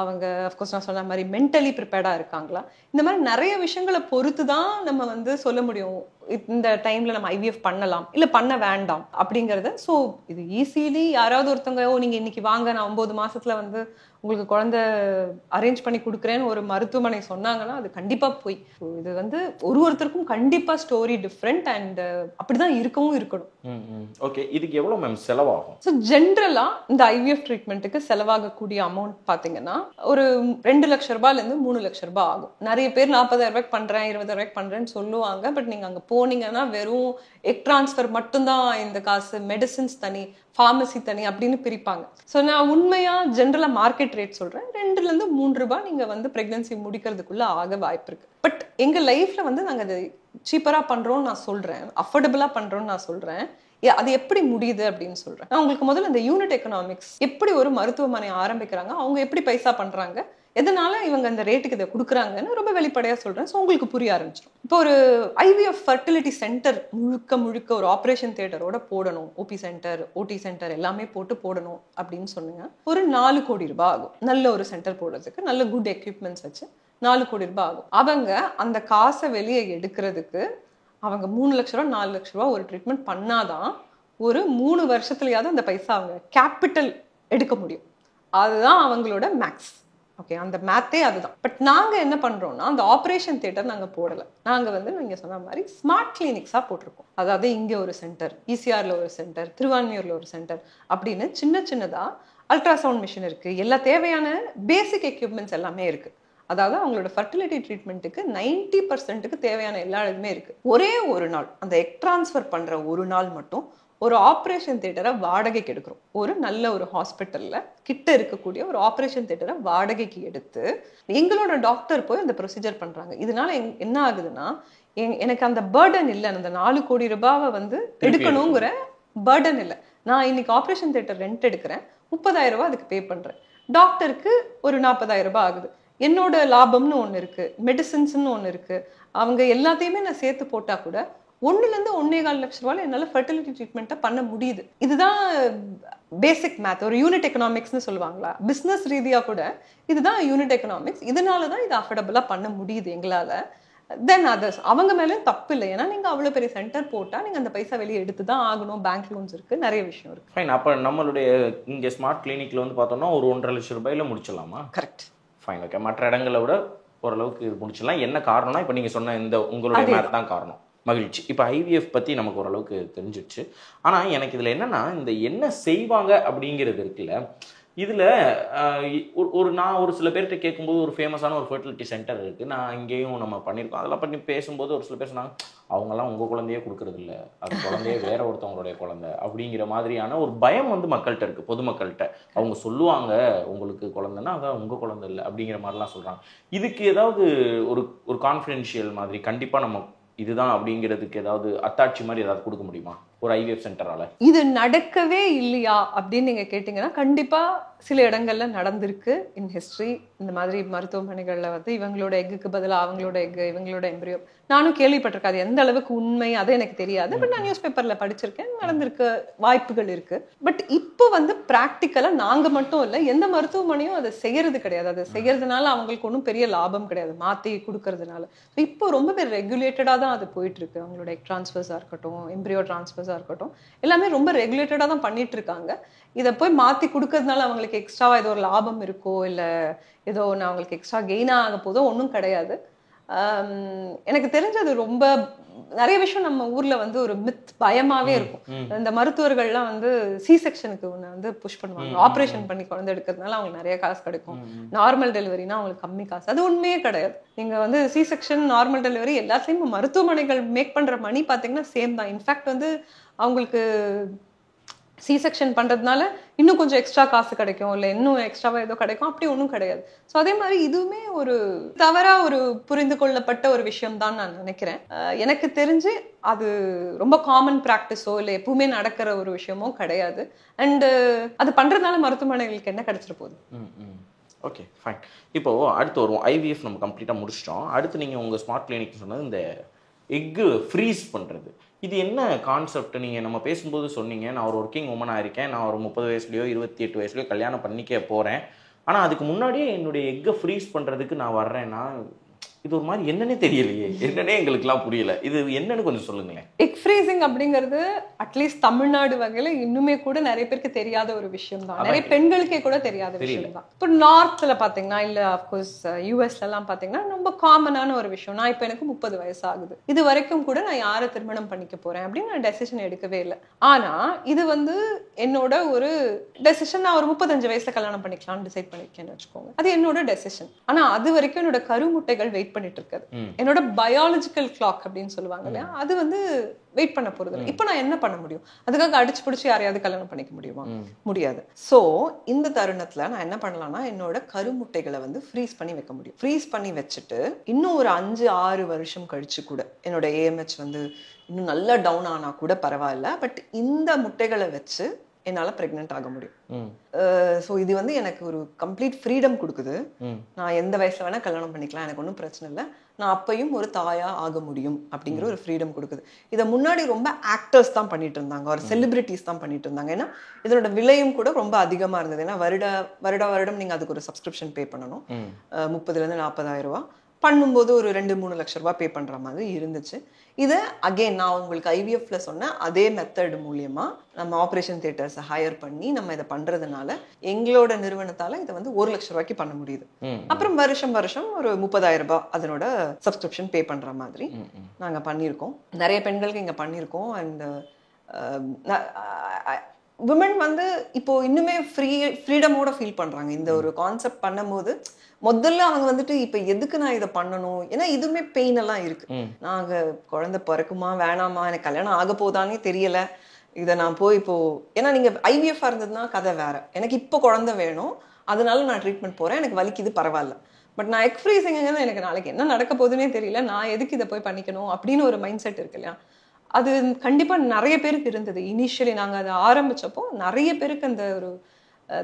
அவங்க அஃப்கோர்ஸ் நான் சொன்ன மாதிரி மென்டலி ப்ரிப்பேர்டாக இருக்காங்களா, இந்த மாதிரி நிறைய விஷயங்களை பொறுத்து தான் நம்ம வந்து சொல்ல முடியும் இந்த டைம்ல நம்ம ஐவிஎஃப் பண்ணலாம் இல்லை பண்ண வேண்டாம் அப்படிங்கிறத. ஸோ இது ஈஸிலி யாராவது ஒருத்தவங்க நீங்கள் இன்னைக்கு வாங்க நான் 9 மாசத்துல வந்து உங்களுக்கு குழந்தை அரேஞ்ச் பண்ணி கொடுக்குறேன்னு ஒரு மருத்துவமனை சொன்னாங்கன்னா அது கண்டிப்பா போய். இது வந்து ஒருத்தருக்கும் கண்டிப்பா ஸ்டோரி டிஃப்ரெண்ட் அண்ட் அப்படிதான் இருக்கவும் இருக்கணும். ஓகே, இதுக்கு எவ்வளவு மேம் செலவாகும்? ஸோ ஜென்ரலா இந்த ஐவிஎஃப் ட்ரீட்மெண்ட்டுக்கு செலவாகக்கூடிய அமௌண்ட் பாத்தீங்கன்னா ஒரு 2 லட்சம் ரூபாயில இருந்து 3 லட்சம் ரூபாய் ஆகும். நிறைய பேர் 40,000 ரூபாய்க்கு பண்றேன் 20,000 ரூபாய்க்கு பண்றேன்னு சொல்லுவாங்க. பட் நீங்க அங்க போனீங்கன்னா வெறும் எக் டிரான்ஸ்ஃபர் மட்டும்தான் இந்த காசு, மெடிசின்ஸ் தனி, ஃபார்மசி தனி அப்படின்னு பிரிப்பாங்க. ஸோ நான் உண்மையா ஜென்ரலா மார்க்கெட் ரேட் சொல்றேன், 2ல இருந்து 3 ரூபாய் நீங்க வந்து பிரெக்னன்சி முடிக்கிறதுக்குள்ள ஆக வாய்ப்பு இருக்கு. பட் எங்க லைஃப்ல வந்து நாங்க அதை சீப்பரா பண்றோம்னு நான் சொல்றேன், அஃபோர்டபுளா பண்றோம்னு நான் சொல்றேன். அது எப்படி முடியுது அப்படின்னு சொல்றேன். நான் உங்களுக்கு முதல்ல இந்த யூனிட் எக்கனாமிக்ஸ், எப்படி ஒரு மருத்துவமனை ஆரம்பிக்கிறாங்க, அவங்க எப்படி பைசா பண்றாங்க, எதனால இவங்க அந்த ரேட்டுக்கு இதை கொடுக்குறாங்கன்னு ரொம்ப வெளிப்படையா சொல்றேன். ஸோ உங்களுக்கு புரிய ஆரம்பிச்சிடும். இப்போ ஒரு ஐவிஎஃப் ஃபர்டிலிட்டி சென்டர் முழுக்க ஒரு ஆப்ரேஷன் தியேட்டரோட போடணும், ஓபி சென்டர், ஓடி சென்டர் எல்லாமே போட்டு போடணும் அப்படின்னு சொன்னீங்க, ஒரு 4 கோடி ரூபாய் ஆகும். நல்ல ஒரு சென்டர் போடுறதுக்கு நல்ல குட் எக்யூப்மெண்ட்ஸ் வச்சு 4 கோடி ரூபாய் ஆகும். அவங்க அந்த காசை வெளியே எடுக்கிறதுக்கு அவங்க 3 லட்ச ரூபா 4 லட்ச ரூபா ஒரு ட்ரீட்மெண்ட் பண்ணாதான் ஒரு 3 வருஷத்துலயாவது அந்த பைசா அவங்க கேபிட்டல் எடுக்க முடியும். அதுதான் அவங்களோட மேக்ஸ். ஓகே, அந்த மேத்தே அதுதான். பட் நாங்க என்ன பண்றோம்னா அந்த ஆப்ரேஷன் தியேட்டர் நாங்க போடல. நாங்க வந்து நீங்க சொன்ன மாதிரி ஸ்மார்ட் கிளினிக்ஸா போட்டிருக்கோம். அதாவது இங்க ஒரு சென்டர், இசிஆர்ல ஒரு சென்டர், திருவான்மியூர்ல ஒரு சென்டர் அப்படின்னு சின்னதா அல்ட்ராசவுண்ட் மிஷின் இருக்கு, எல்லா தேவையான பேசிக் எக்யூப்மெண்ட்ஸ் எல்லாமே இருக்கு. அதாவது அவங்களோட ஃபர்டிலிட்டி ட்ரீட்மெண்ட்டுக்கு 90% தேவையான எல்லா இதுவுமே இருக்கு. ஒரே ஒரு நாள் அந்த எக் டிரான்ஸ்ஃபர் பண்ற ஒரு நாள் மட்டும் ஒரு ஆப்ரேஷன் தியேட்டரை வாடகைக்கு எடுக்கிறோம். ஒரு நல்ல ஒரு ஹாஸ்பிட்டல்ல கிட்ட இருக்கக்கூடிய ஒரு ஆப்ரேஷன் தியேட்டரை வாடகைக்கு எடுத்து எங்களோட டாக்டர் போய் அந்த ப்ரொசீஜர் பண்றாங்க. இதனால என்ன ஆகுதுன்னா எனக்கு அந்த பர்டன் இல்லை, அந்த 4 கோடி ரூபாவை வந்து எடுக்கணுங்கிற பர்டன் இல்லை. நான் இன்னைக்கு ஆப்ரேஷன் தியேட்டர் ரெண்ட் எடுக்கிறேன், 30,000 ரூபாய் அதுக்கு பே பண்றேன், டாக்டருக்கு ஒரு 40,000 ரூபாய் ஆகுது. என்னோட லாபம்னு ஒன்று இருக்கு, மெடிசின்ஸ்னு ஒன்று இருக்கு. அவங்க எல்லாத்தையுமே நான் சேர்த்து போட்டா கூட 1ல இருந்து 1.25 லட்ச ரூபாயில என்னால ஃபர்டிலிட்டி ட்ரீட்மெண்ட்டை பண்ண முடியுது. இதுதான் பேசிக் மேத், ஒரு யூனிட் எக்கனாமிக்ஸ்னு சொல்லுவாங்களா, பிசினஸ் ரீதியா கூட இதுதான் யூனிட் எக்கனாமிக்ஸ். இதனாலதான் இது அஃபோர்டபுளா பண்ண முடியுது எங்களால. தென் அதர்ஸ் அவங்க மேலேயும் தப்பு இல்லை. ஏன்னா நீங்க அவ்வளவு பெரிய சென்டர் போட்டா நீங்க அந்த பைசா வெளியே எடுத்து தான் ஆகணும். பேங்க் லோன்ஸ் இருக்கு, நிறைய விஷயம் இருக்கு. ஃபைன். அப்ப நம்மளுடைய இங்க ஸ்மார்ட் கிளினிக்ல வந்து பார்த்தோம்னா ஒரு 1.5 லட்சம் ரூபாயில முடிச்சிடலாமா? கரெக்ட். Fine, okay. மற்ற இடங்களை விட ஓரளவுக்கு முடிச்சிடலாம். என்ன காரணம்னா இப்போ நீங்கள் சொன்ன இந்த உங்களுடைய மேத் தான் காரணம். மகிழ்ச்சி. இப்போ ஐவிஎஃப் பற்றி நமக்கு ஓரளவுக்கு தெரிஞ்சிடுச்சு. ஆனால் எனக்கு இதில் என்னென்னா இந்த என்ன செய்வாங்க அப்படிங்கிறது இருக்குல்ல, இதில் நான் ஒரு சில பேர்கிட்ட கேட்கும்போது ஒரு ஃபேமஸான ஒரு ஃபர்டிலிட்டி சென்டர் இருக்குது, நான் இங்கேயும் நம்ம பண்ணியிருக்கோம், அதெல்லாம் பண்ணி பேசும்போது ஒரு சில பேர் சொன்னாங்க அவங்கெல்லாம் உங்கள் குழந்தையே கொடுக்குறது இல்லை, அது குழந்தையே வேற ஒருத்தவங்களுடைய குழந்தை அப்படிங்கிற மாதிரியான ஒரு பயம் வந்து மக்கள்கிட்ட இருக்குது, பொதுமக்கள்கிட்ட. அவங்க சொல்லுவாங்க உங்களுக்கு குழந்தைன்னா அதான் உங்கள் குழந்தை இல்லை அப்படிங்கிற மாதிரிலாம் சொல்கிறாங்க. இதுக்கு ஏதாவது ஒரு கான்ஃபிடென்ஷியல் மாதிரி கண்டிப்பாக நம்ம இதுதான் அப்படிங்கிறதுக்கு ஏதாவது அத்தாட்சி மாதிரி ஏதாவது கொடுக்க முடியுமா ஒரு ஐவிஎஃப் சென்டரால? இது நடக்கவே இல்லையா அப்படின்னு நீங்க கேட்டீங்கன்னா கண்டிப்பா சில இடங்கள்ல நடந்திருக்கு இன் ஹிஸ்டரி. இந்த மாதிரி மருத்துவமனைகள்ல வந்து இவங்களோட எக்குக்கு பதிலா அவங்களோட எக்கு, இவங்களோட எம்பிரியோ. நானும் கேள்விப்பட்டிருக்கேன். அது எந்த அளவுக்கு உண்மை அது எனக்கு தெரியாது. பட் நான் நியூஸ் பேப்பர்ல படிச்சிருக்கேன், நடந்திருக்க வாய்ப்புகள் இருக்கு. பட் இப்போ வந்து பிராக்டிக்கலா நாங்க மட்டும் இல்ல, எந்த மருத்துவமனையும் அதை செய்யறது கிடையாது. அதை செய்யறதுனால அவங்களுக்கு ஒன்றும் பெரிய லாபம் கிடையாது மாத்தி கொடுக்கறதுனால. இப்போ ரொம்பவே ரெகுலேட்டடா தான் அது போயிட்டு இருக்கு. அவங்களோட எக் டிரான்ஸ்ஃபர்ஸா இருக்கட்டும், எம்பிரியோ டிரான்ஸ்ஃபர்ஸா இருக்கட்டும், எல்லாமே ரொம்ப ரெகுலேட்டடா தான் பண்ணிட்டு இருக்காங்க. இதை போய் மாத்தி கொடுக்கறதுனால அவங்களுக்கு எக்ஸ்ட்ராவா ஏதோ ஒரு லாபம் இருக்கோ இல்ல ஏதோ ஒன்று அவங்களுக்கு எக்ஸ்ட்ரா கெயினா ஆக போதோ ஒன்றும் கிடையாது. எனக்கு தெரிஞ்சது ரொம்ப நிறைய விஷயம் நம்ம ஊர்ல வந்து ஒரு மித் பயமாவே இருக்கும். இந்த மருத்துவர்கள்லாம் வந்து சி செக்ஷனுக்கு ஒன்று வந்து புஷ் பண்ணுவாங்க. ஆப்ரேஷன் பண்ணி குழந்தை எடுக்கிறதுனால அவங்களுக்கு நிறைய காசு கிடைக்கும், நார்மல் டெலிவரினா அவங்களுக்கு கம்மி காசு. அது உண்மையே கிடையாது. நீங்க வந்து சி செக்ஷன், நார்மல் டெலிவரி எல்லாத்துலயும் மருத்துவமனைகள் மேக் பண்ற மணி பாத்தீங்கன்னா சேம் தான். இன்ஃபேக்ட் வந்து அவங்களுக்கு சி செக்ஷன் பண்றதுனால இன்னும் கொஞ்சம் எக்ஸ்ட்ரா காசு கிடைக்கும், இல்லை இன்னும் எக்ஸ்ட்ராவா ஏதோ கிடைக்கும், அப்படி ஒன்றும் கிடையாது. ஸோ அதே மாதிரி இதுவுமே ஒரு தவறா ஒரு புரிந்து கொள்ளப்பட்ட ஒரு விஷயம் தான் நான் நினைக்கிறேன். எனக்கு தெரிஞ்சு அது ரொம்ப காமன் ப்ராக்டிஸோ இல்லை எப்பவுமே நடக்கிற ஒரு விஷயமோ கிடையாது. அண்டு அது பண்றதுனால மருத்துவமனைகளுக்கு என்ன கிடைச்சிட போகுது? Okay fine. இப்போ அடுத்து வருவோம். ஐவிஎஃப் நம்ம கம்ப்ளீட்டாக முடிச்சிட்டோம். அடுத்து நீங்கள் உங்கள் ஸ்மார்ட் கிளினிக் சொன்னது இந்த எக்கு ஃப்ரீஸ் பண்ணுறது, இது என்ன கான்செப்ட்? நீங்கள் நம்ம பேசும்போது சொன்னீங்க, நான் ஒரு ஒர்க்கிங் உமனாக இருக்கேன், நான் ஒரு 30 வயசுலையோ 28 வயசுலையோ கல்யாணம் பண்ணிக்க போகிறேன், ஆனால் அதுக்கு முன்னாடியே என்னுடைய எக்கை ஃப்ரீஸ் பண்ணுறதுக்கு நான் வர்றேன்னா இது ஒரு மாதிரி என்னன்னே தெரியலையே, என்னன்னே எங்களுக்குலாம் புரியல. இது என்னன்னு கொஞ்சம் சொல்லுங்களேன். எக் ஃப்ரீசிங் அப்படிங்கிறது அட்லீஸ்ட் தமிழ்நாடு வகையில இன்னுமே கூட நிறைய பேருக்கு தெரியாத ஒரு விஷயம் தான். நிறைய பெண்களுக்கே கூட தெரியாத விஷயம் தான். இப்போ நார்த்ல பாத்தீங்கன்னா இல்ல அப்கோர்ஸ் யூஎஸ்ல எல்லாம் பாத்தீங்கன்னா ரொம்ப காமனான ஒரு விஷயம். நான் இப்போ எனக்கு 30 வயசு ஆகுது, இது வரைக்கும் கூட நான் யாரை திருமணம் பண்ணிக்க போறேன் அப்படின்னு நான் டெசிஷன் எடுக்கவே இல்லை. ஆனா இது வந்து என்னோட ஒரு டெசிஷன். நான் ஒரு 35 வயசுல கல்யாணம் பண்ணிக்கலாம்னு டிசைட் பண்ணிருக்கேன்னு வச்சுக்கோங்க, அது என்னோட டெசிஷன். ஆனா அது வரைக்கும் என்னோட கருமுட்டைகள் வெயிட் பண்ணிட்டு இருக்காது. என்னோட பயாலஜிக்கல் கிளாக் அப்படின்னு சொல்லுவாங்க இல்லையா, அது வந்து வெயிட் பண்ண போறது இல்லை. இப்போ நான் என்ன பண்ண முடியும்? அதுக்காக அடிச்சு பிடிச்சி யாரையாவது கல்யாணம் பண்ணிக்க முடியுமா? முடியாது. சோ இந்த தருணத்துல நான் என்ன பண்ணலாம்னா என்னோட கருமுட்டைகளை வந்து ஃப்ரீஸ் பண்ணி வைக்க முடியும். ஃப்ரீஸ் பண்ணி வச்சுட்டு இன்னும் ஒரு 5-6 வருஷம் கழிச்சு கூட என்னோட ஏஎம்ஹெச் வந்து இன்னும் நல்லா டவுன் ஆனா கூட பரவாயில்ல, பட் இந்த முட்டைகளை வச்சு என்னால பிரெக்னென்ட் ஆக முடியும். ஸோ இது வந்து எனக்கு ஒரு கம்ப்ளீட் ஃப்ரீடம் கொடுக்குது. நான் எந்த வயசுல வேணா கல்யாணம் பண்ணிக்கலாம், எனக்கு ஒன்றும் பிரச்சனை இல்லை. நான் அப்பையும் ஒரு தாயா ஆக முடியும் அப்படிங்கிற ஒரு ஃப்ரீடம் கொடுக்குது. இதை முன்னாடி ரொம்ப ஆக்டர்ஸ் தான் பண்ணிட்டு இருந்தாங்க, ஒரு செலிபிரிட்டிஸ் தான் பண்ணிட்டு இருந்தாங்க. ஏன்னா இதனோட விலையும் கூட ரொம்ப அதிகமா இருந்தது. ஏன்னா வருடம் நீங்க அதுக்கு ஒரு சப்ஸ்கிரிப்ஷன் பே பண்ணணும். 30,000-40,000 ரூபாய் பண்ணும்போது ஒரு 2-3 லட்சம் ரூபாய் பே பண்ற மாதிரி இருந்துச்சு. இதை அகெயின் நான் உங்களுக்கு ஐவிஎஃப்ல சொன்ன அதே மெத்தட் மூலியமா நம்ம ஆப்ரேஷன் தியேட்டர்ஸை ஹையர் பண்ணி நம்ம இதை பண்றதுனால எங்களோட நிறுவனத்தால இதை வந்து 1 லட்சம் ரூபாய்க்கு பண்ண முடியுது. அப்புறம் வருஷம் ஒரு 30,000 ரூபாய் அதனோட சப்ஸ்கிரிப்ஷன் பே பண்ற மாதிரி நாங்க பண்ணியிருக்கோம். நிறைய பெண்களுக்கு இங்க பண்ணியிருக்கோம். அண்ட் விமன் வந்து இப்போ இன்னுமே ஃப்ரீடமோட ஃபீல் பண்றாங்க. இந்த ஒரு கான்செப்ட் பண்ணும்போது முதல்ல அவங்க வந்துட்டு இப்ப எதுக்கு நான் இதை பண்ணணும், ஏன்னா இதுவுமே பெயின் எல்லாம் இருக்கு. நாங்க குழந்தை பிறக்குமா வேணாமா, எனக்கு கல்யாணம் ஆக போதானே தெரியல, இதை நான் போய் இப்போ ஏன்னா நீங்க ஐவிஎஃப் இருந்ததுன்னா கதை வேற. எனக்கு இப்போ குழந்தை வேணும், அதனால நான் ட்ரீட்மெண்ட் போறேன், எனக்கு வலிக்குது பரவாயில்ல. பட் நான் எக் ஃப்ரீசிங் எனக்கு நாளைக்கு என்ன நடக்க போகுதுன்னே தெரியல, நான் எதுக்கு இதை போய் பண்ணிக்கணும் அப்படின்னு ஒரு மைண்ட் செட் இருக்கு இல்லையா. அது கண்டிப்பா நிறைய பேருக்கு இருந்தது. இனிஷியலி நாங்க அதை ஆரம்பிச்சப்போ நிறைய பேருக்கு அந்த ஒரு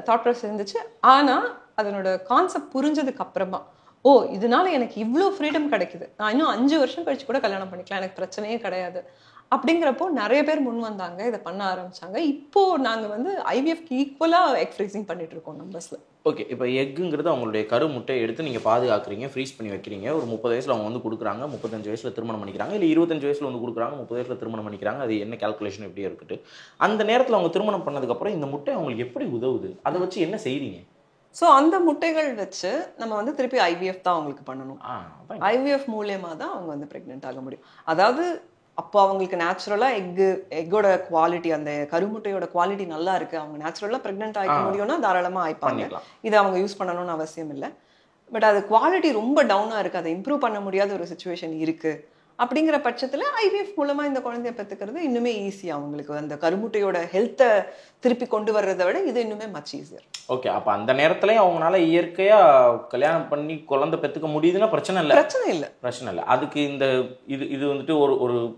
தாட் ப்ராசஸ் இருந்துச்சு. ஆனா அதனோட கான்செப்ட் புரிஞ்சதுக்கு அப்புறமா ஓ இதனால எனக்கு இவ்வளோ ஃப்ரீடம் கிடைக்குது, நான் இன்னும் 5 வருஷம் கழிச்சு கூட கல்யாணம் பண்ணிக்கலாம், எனக்கு பிரச்சனையே கிடையாது அப்படிங்கிறப்போ நிறைய பேர் முன் வந்தாங்க, இதை பண்ண ஆரம்பிச்சாங்க. இப்போ நாங்க வந்து ஐவிஎஃப்க்கு ஈக்குவலா எக் ஃப்ரீசிங் பண்ணிட்டு இருக்கோம் நம்பர்ஸ்ல. ஓகே, இப்போ எக்குங்கிறது அவங்களுடைய கரு முட்டையை எடுத்து நீங்கள் பாதுகாக்கிறீங்க, ஃப்ரீஸ் பண்ணி வைக்கிறீங்க. ஒரு 30 வயசில் அவங்க வந்து கொடுக்குறாங்க, 35 வயசில் திருமணம் பண்ணிக்கிறாங்க, இல்லை 25 வயசில் வந்து கொடுக்குறாங்க, 30 வயசில் திருமணம் பண்ணிக்கிறாங்க. அது என்ன கால்குலேஷன் எப்படியே இருக்கட்டு. அந்த நேரத்தில் அவங்க திருமணம் பண்ணதுக்கப்புறம் இந்த முட்டை அவங்களுக்கு எப்படி உதவுது, அதை வச்சு என்ன செய்கிறீங்க? ஸோ அந்த முட்டைகள் வச்சு நம்ம வந்து திருப்பி ஐவிஎஃப் தான் அவங்களுக்கு பண்ணணும். ஐவிஎஃப் மூலியமாக தான் அவங்க வந்து ப்ரெக்னென்ட் ஆக முடியும். அதாவது அப்போ அவங்களுக்கு நேச்சுரலாக எக்கோட குவாலிட்டி, அந்த கருமுட்டையோட குவாலிட்டி நல்லா இருக்கு, அவங்க நேச்சுரலாக ப்ரெக்னென்ட் ஆகிக்க முடியும்னா தாராளமாக ஆயிப்பாங்க. இதை அவங்க யூஸ் பண்ணணும்னு அவசியம் இல்லை. பட் அது குவாலிட்டி ரொம்ப டவுனாக இருக்குது, அதை இம்ப்ரூவ் பண்ண முடியாத ஒரு சுச்சுவேஷன் இருக்குது அப்படிங்கிற பட்சத்தில் ஐவிஎஃப் மூலமாக இந்த குழந்தைய பெற்றுக்கிறது இன்னுமே ஈஸியாக அவங்களுக்கு அந்த கருமுட்டையோட ஹெல்த்தை திருப்பி கொண்டு வர்றதை விட இது இன்னுமே மச் ஈஸியர். ஓகே, அப்போ அந்த நேரத்துலையும் அவங்களால இயற்கையாக கல்யாணம் பண்ணி குழந்தை பெற்றுக்க முடியுதுன்னா பிரச்சனை இல்லை. அதுக்கு இந்த இது வந்துட்டு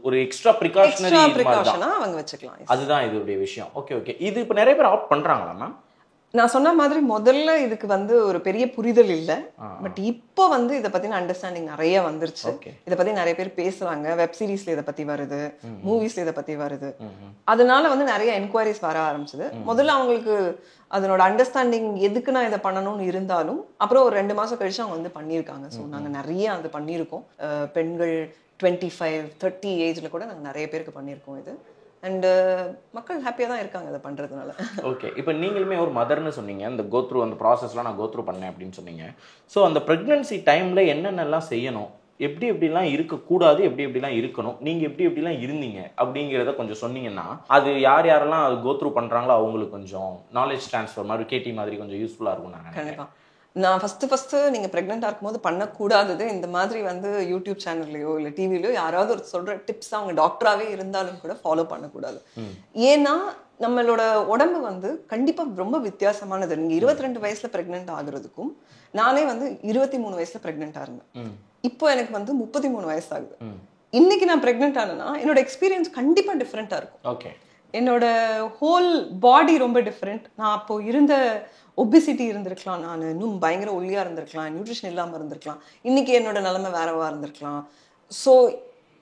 ஒரு எக்ஸ்ட்ரா ப்ரிகாஷனாக அவங்க வச்சுக்கலாம். அதுதான் இதோடைய விஷயம். ஓகே, இது இப்போ நிறைய பேர் ஆப்ட் பண்ணுறாங்களா மேம்? நான் சொன்ன மாதிரி முதல்ல இதுக்கு வந்து ஒரு பெரிய புரிதல் இல்லை. பட் இப்போ வந்து இதை பத்தின அண்டர்ஸ்டாண்டிங் நிறைய வந்துருச்சு. இதை பத்தி நிறைய பேர் பேசுறாங்க. வெப் சீரிஸ்ல இதை பத்தி வருது, மூவிஸ்ல இதை பத்தி வருது. அதனால வந்து நிறைய என்கொயரிஸ் வர ஆரம்பிச்சது. முதல்ல அவங்களுக்கு அதனோட அண்டர்ஸ்டாண்டிங் எதுக்கு நான் இதை பண்ணணும்னு இருந்தாலும் அப்புறம் ஒரு 2 மாசம் கழிச்சு அவங்க வந்து பண்ணியிருக்காங்க. ஸோ நாங்கள் நிறைய அது பண்ணியிருக்கோம். பெண்கள் 25-30 ஏஜ்ல கூட நாங்கள் நிறைய பேருக்கு பண்ணியிருக்கோம் இது. அண்டு மக்கள் ஹாப்பியாக தான் இருக்காங்க அதை பண்ணுறதுனால. ஓகே, இப்போ நீங்களுமே ஒரு மதர்னு சொன்னீங்க, இந்த கோத்ரூ அந்த ப்ராசஸ்லாம் நான் கோத்ரூ பண்ணேன் அப்படின்னு சொன்னீங்க. ஸோ அந்த ப்ரெக்னன்சி டைமில் என்னென்னலாம் செய்யணும், எப்படி எப்படிலாம் இருக்கக்கூடாது, எப்படி எப்படிலாம் இருக்கணும், நீங்கள் எப்படி எப்படிலாம் இருந்தீங்க அப்படிங்கிறத கொஞ்சம் சொன்னீங்கன்னா அது யார் யாரெல்லாம் அது கோத்ரூ பண்ணுறாங்களோ அவங்களுக்கு கொஞ்சம் நாலேஜ் ட்ரான்ஸ்ஃபர் மாதிரி கேடி மாதிரி கொஞ்சம் யூஸ்ஃபுல்லாக இருக்கும். நான் கண்டிப்பாக நான் ஃபஸ்ட்டு நீங்கள் ப்ரெக்னெண்ட்டாக இருக்கும்போது பண்ணக்கூடாதது இந்த மாதிரி வந்து யூடியூப் சேனல்லையோ இல்லை டிவிலையோ யாராவது ஒரு சொல்கிற டிப்ஸ் அவங்க டாக்டராகவே இருந்தாலும் கூட ஃபாலோ பண்ணக்கூடாது. ஏன்னா நம்மளோட உடம்பு வந்து கண்டிப்பாக ரொம்ப வித்தியாசமானது. நீங்கள் 22 வயசில் ப்ரெக்னென்ட் ஆகுறதுக்கும் நானே வந்து 23 வயசில் ப்ரெக்னெண்ட்டாக இருந்தேன். இப்போ எனக்கு வந்து 33 வயசு ஆகுது. இன்னைக்கு நான் ப்ரெக்னென்ட் ஆனேன்னா என்னோட எக்ஸ்பீரியன்ஸ் கண்டிப்பாக டிஃப்ரெண்ட்டாக இருக்கும். ஓகே, என்னோட ஹோல் பாடி ரொம்ப டிஃப்ரெண்ட். நான் அப்போ இருந்த ஒபிசிட்டி இருந்திருக்கலாம், நான் இன்னும் பயங்கர ஒல்லியாக இருந்திருக்கலாம், நியூட்ரிஷன் இல்லாமல் இருந்திருக்கலாம், இன்னைக்கு என்னோட நிலைமை வேறவா இருந்திருக்கலாம். ஸோ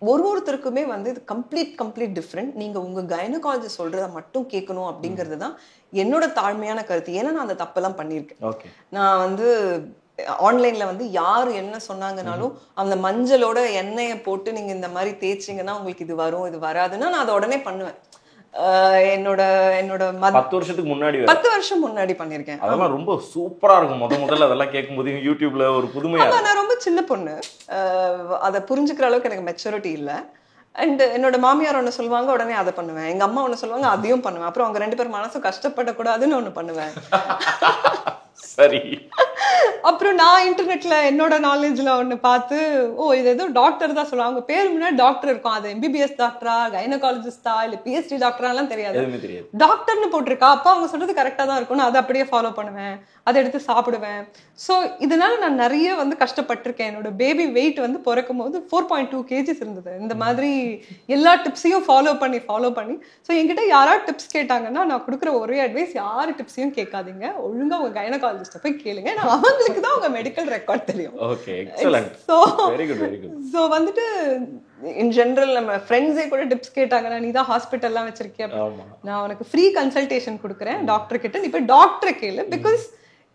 ஒருத்தருக்குமே வந்து இது கம்ப்ளீட் டிஃப்ரெண்ட். நீங்கள் உங்கள் கைனகாலஜிஸ்ட் சொல்கிறத மட்டும் கேட்கணும் அப்படிங்கிறது தான் என்னோட தாழ்மையான கருத்து. ஏன்னா நான் அந்த தப்பெல்லாம் பண்ணியிருக்கேன். நான் வந்து ஆன்லைன்ல வந்து யார் என்ன சொன்னாங்கனாலும் அந்த மஞ்சளோட எண்ணெயை போட்டு நீங்க இந்த மாதிரி தேய்ச்சிங்கன்னா உங்களுக்கு இது வரும் இது வராதுன்னா நான் அதை உடனே பண்ணுவேன். என்னோட 10 வருஷத்துக்கு முன்னாடி 10 வருஷம் முன்னாடி பண்ணிருக்கேன். அதெல்லாம் ரொம்ப சூப்பரா இருக்கும். முதல்ல அதெல்லாம் கேட்கும்போது யூடியூப்ல ஒரு புதுமையா. நான் ரொம்ப சின்ன பொண்ணு, அதை புரிஞ்சுக்கிற அளவுக்கு எனக்கு மெச்சூரிட்டி இல்லை. அண்ட் என்னோட மாமியார் ஒன்று சொல்லுவாங்க, உடனே அதை பண்ணுவேன். எங்க அம்மா ஒன்று சொல்லுவாங்க, அதையும் பண்ணுவேன். அப்புறம் அவங்க 2 பேர் மனசும் கஷ்டப்படக்கூடாதுன்னு ஒன்று பண்ணுவேன். சரி. அப்புறம் நான் இன்டர்நெட்ல என்னோட நாலேஜ்ல ஒன்று பார்த்து, இது ஏதோ டாக்டர் தான் சொல்லுவாங்க, அவங்க பேர் முன்னாடி டாக்டர் இருக்கும், அது MBBS டாக்டரா கைனகாலஜிஸ்டா இல்ல PhD டாக்டராலாம் தெரியாது, டாக்டர்னு போட்டிருக்கா. அப்போ அவங்க சொல்றது கரெக்டா தான் இருக்கும், நான் அதை அப்படியே ஃபாலோ பண்ணுவேன், அதை எடுத்து சாப்பிடுவேன். ஸோ இதனால நான் நிறைய வந்து கஷ்டப்பட்டிருக்கேன். என்னோட பேபி வெயிட் வந்து பிறக்கும் போது 4.2 kgs இருந்தது. இந்த மாதிரி எல்லா டிப்ஸையும் ஃபாலோ பண்ணி ஸோ என்கிட்ட யாராவது டிப்ஸ் கேட்டாங்கன்னா நான் கொடுக்குற ஒரே அட்வைஸ், யார் டிப்ஸையும் கேட்காதீங்க, ஒழுங்கா உங்க கைனகாலஜிஸ்ட போய் கேளுங்க. நான் அவங்களுக்கு தான் உங்க மெடிக்கல் ரெக்கார்ட் தெரியும். Okay, excellent. Very good, very good. So வந்துட்டு இன் ஜென்ரல் நம்ம ஃப்ரெண்ட்ஸே கூட டிப்ஸ் கேட்டாங்கன்னா, நீ தான் ஹாஸ்பிட்டல்லாம் வச்சிருக்கிய, நான் உனக்கு ஃப்ரீ கன்சல்டேஷன் கொடுக்குறேன் டாக்டர் கிட்ட, நீ போய் டாக்டரை கேளு. பிகாஸ்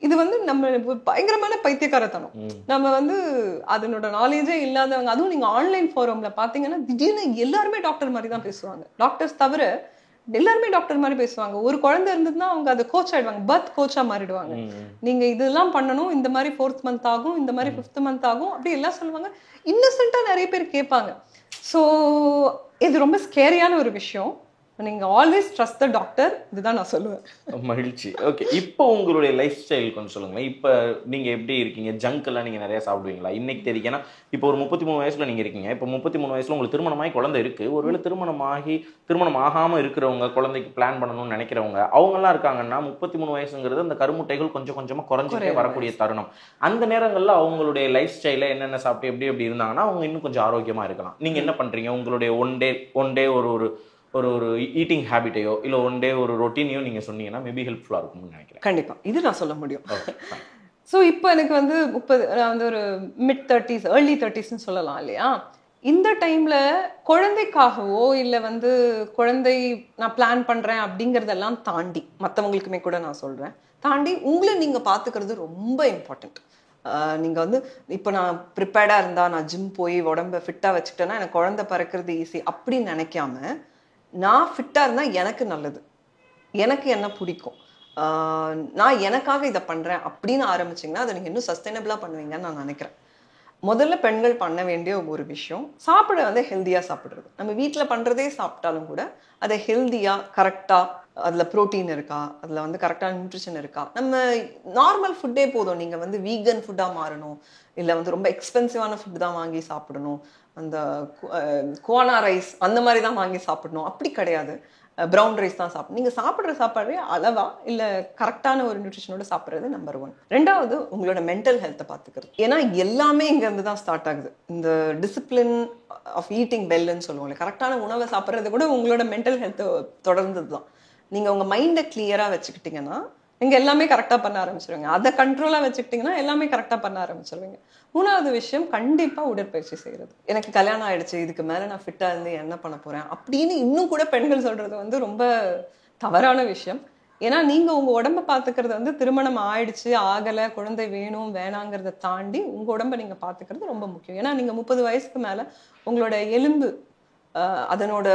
இது வந்து நம்ம பயங்கரமான பைத்தியக்காரத்தனம். நம்ம வந்து அதனோட நாலேஜே இல்லாதவங்க, அதுவும் நீங்க ஆன்லைன் ஃபோரம்ல பாத்தீங்கன்னா திடீர்னு எல்லாருமே டாக்டர் மாதிரி தான் பேசுவாங்க. டாக்டர்ஸ் தவிர எல்லாருமே டாக்டர் மாதிரி பேசுவாங்க. ஒரு குழந்தை இருந்ததுன்னா அவங்க அதை கோச் ஆயிடுவாங்க, பர்த் கோச்சா மாறிடுவாங்க. நீங்க இதெல்லாம் பண்ணணும், இந்த மாதிரி 4th மந்த் ஆகும், இந்த மாதிரி 5th மந்த் ஆகும், அப்படி எல்லாம் சொல்லுவாங்க. இன்னசென்ட்டா நிறைய பேர் கேட்பாங்க. ஸோ இது ரொம்ப ஸ்கேரியான ஒரு விஷயம். நீங்க ஆல்வேஸ் ட்ரஸ்ட் த டாக்டர், இதுதான் நான் சொல்லுவேன். மகிழ்ச்சி. ஓகே, இப்போ உங்களுடைய லைஃப் ஸ்டைல் கொஞ்சம் சொல்லுங்களேன். இப்போ நீங்க எப்படி இருக்கீங்க? ஜங்க் எல்லாம் நீங்க நிறைய சாப்பிடுவீங்களா இன்னைக்கு தெரியும்? ஏன்னா இப்போ ஒரு 33 வயசுல நீங்க இருக்கீங்க. இப்போ 33 வயசுல உங்களுக்கு திருமணமாகி குழந்தை இருக்கு. ஒருவேளை திருமணம் ஆகாம இருக்கிறவங்க, குழந்தைக்கு பிளான் பண்ணணும்னு நினைக்கிறவங்க, அவங்க எல்லாம் இருக்காங்கன்னா 33 வயசுங்கிறது அந்த கருமுட்டைகள் கொஞ்சம் கொஞ்சமா குறைஞ்சிட்டே வரக்கூடிய தருணம். அந்த நேரங்கள்ல அவங்களுடைய லைஃப் ஸ்டைல என்னென்ன சாப்பிட்டு எப்படி இருந்தாங்கன்னா அவங்க இன்னும் கொஞ்சம் ஆரோக்கியமா இருக்கலாம். நீங்க என்ன பண்றீங்க? உங்களுடைய ஒன் டே ஒரு ஈட்டிங் ஹேபிட்டையோ இல்லை ஒன் டே ஒரு ரொட்டீனையோ நீங்க சொன்னீங்கன்னா மேபி ஹெல்ப்ஃபுல்லா இருக்கும்னு நினைக்கிறேன். கண்டிப்பா இது நான் சொல்ல முடியும். ஸோ இப்போ எனக்கு வந்து 30, நான் வந்து ஒரு மிட் 30s early 30s சொல்லலாம் இல்லையா. இந்த டைம்ல குழந்தைக்காகவோ இல்லை வந்து குழந்தை நான் பிளான் பண்றேன் அப்படிங்கிறதெல்லாம் தாண்டி, மற்றவங்களுக்குமே கூட நான் சொல்றேன், தாண்டி உங்களை நீங்க பாத்துக்கிறது ரொம்ப இம்பார்ட்டன்ட். நீங்கள் வந்து இப்போ நான் ப்ரிப்பேர்டாக இருந்தால் நான் ஜிம் போய் உடம்பை ஃபிட்டாக வச்சுக்கிட்டேன்னா எனக்கு குழந்தை பிறக்கிறது ஈஸி அப்படின்னு நினைக்காம, நான் ஃபிட்டாக இருந்தால் எனக்கு நல்லது, எனக்கு என்ன பிடிக்கும், நான் எனக்காக இதை பண்ணுறேன் அப்படின்னு ஆரம்பிச்சிங்கன்னா அதை நீங்கள் இன்னும் சஸ்டைனபிளாக பண்ணுவீங்கன்னு நான் நினைக்கிறேன். முதல்ல பெண்கள் பண்ண வேண்டிய ஒரு விஷயம், சாப்பிட வந்து ஹெல்த்தியாக சாப்பிட்றது. நம்ம வீட்டில் பண்ணுறதே சாப்பிட்டாலும் கூட அதை ஹெல்த்தியாக கரெக்டாக, அதில் ப்ரோட்டீன் இருக்கா, அதில் வந்து கரெக்டான நியூட்ரிஷன் இருக்கா. நம்ம நார்மல் ஃபுட்டே போதும். நீங்கள் வந்து வீகன் ஃபுட்டாக மாறணும், இல்லை வந்து ரொம்ப எக்ஸ்பென்சிவான ஃபுட் தான் வாங்கி சாப்பிடணும், அந்த குவானா ரைஸ் அந்த மாதிரி தான் வாங்கி சாப்பிடணும் அப்படி கிடையாது. ப்ரௌன் ரைஸ் தான் சாப்பிடணும். நீங்கள் சாப்பிட்ற சாப்பாடே அளவா இல்லை கரெக்டான ஒரு நியூட்ரிஷனோட சாப்பிட்றது நம்பர் 1. ரெண்டாவது உங்களோட மென்டல் ஹெல்த்தை பார்த்துக்கிறது. ஏன்னா எல்லாமே இங்கேருந்து தான் ஸ்டார்ட் ஆகுது. இந்த டிசிப்ளின் ஆஃப் ஈட்டிங் பெல்லுன்னு சொல்லுவாங்க. கரெக்டான உணவை சாப்பிட்றது கூட உங்களோட மென்டல் ஹெல்த்தை தொடர்ந்தது தான். நீங்கள் உங்கள் மைண்டை கிளியராக வச்சுக்கிட்டிங்கன்னா நீங்க எல்லாமே கரெக்டா பண்ண ஆரம்பிச்சிருவீங்க. அதை கண்ட்ரோலா வச்சுக்கிட்டீங்கன்னா எல்லாமே கரெக்டா பண்ண ஆரம்பிச்சிருவீங்க. 3வது விஷயம் கண்டிப்பா உடற்பயிற்சி செய்யறது. எனக்கு கல்யாணம் ஆயிடுச்சு, இதுக்கு மேல நான் ஃபிட்டா இருந்து என்ன பண்ண போறேன் அப்படின்னு இன்னும் கூட பெண்கள் சொல்றது வந்து ரொம்ப தவறான விஷயம். ஏன்னா நீங்க உங்க உடம்ப பாத்துக்கிறது வந்து திருமணம் ஆயிடுச்சு, ஆகல, குழந்தை வேணும் வேணாங்கிறத தாண்டி உங்க உடம்ப நீங்க பாத்துக்கிறது ரொம்ப முக்கியம். ஏன்னா நீங்க 30 வயசுக்கு மேல உங்களோட எலும்பு அதனோட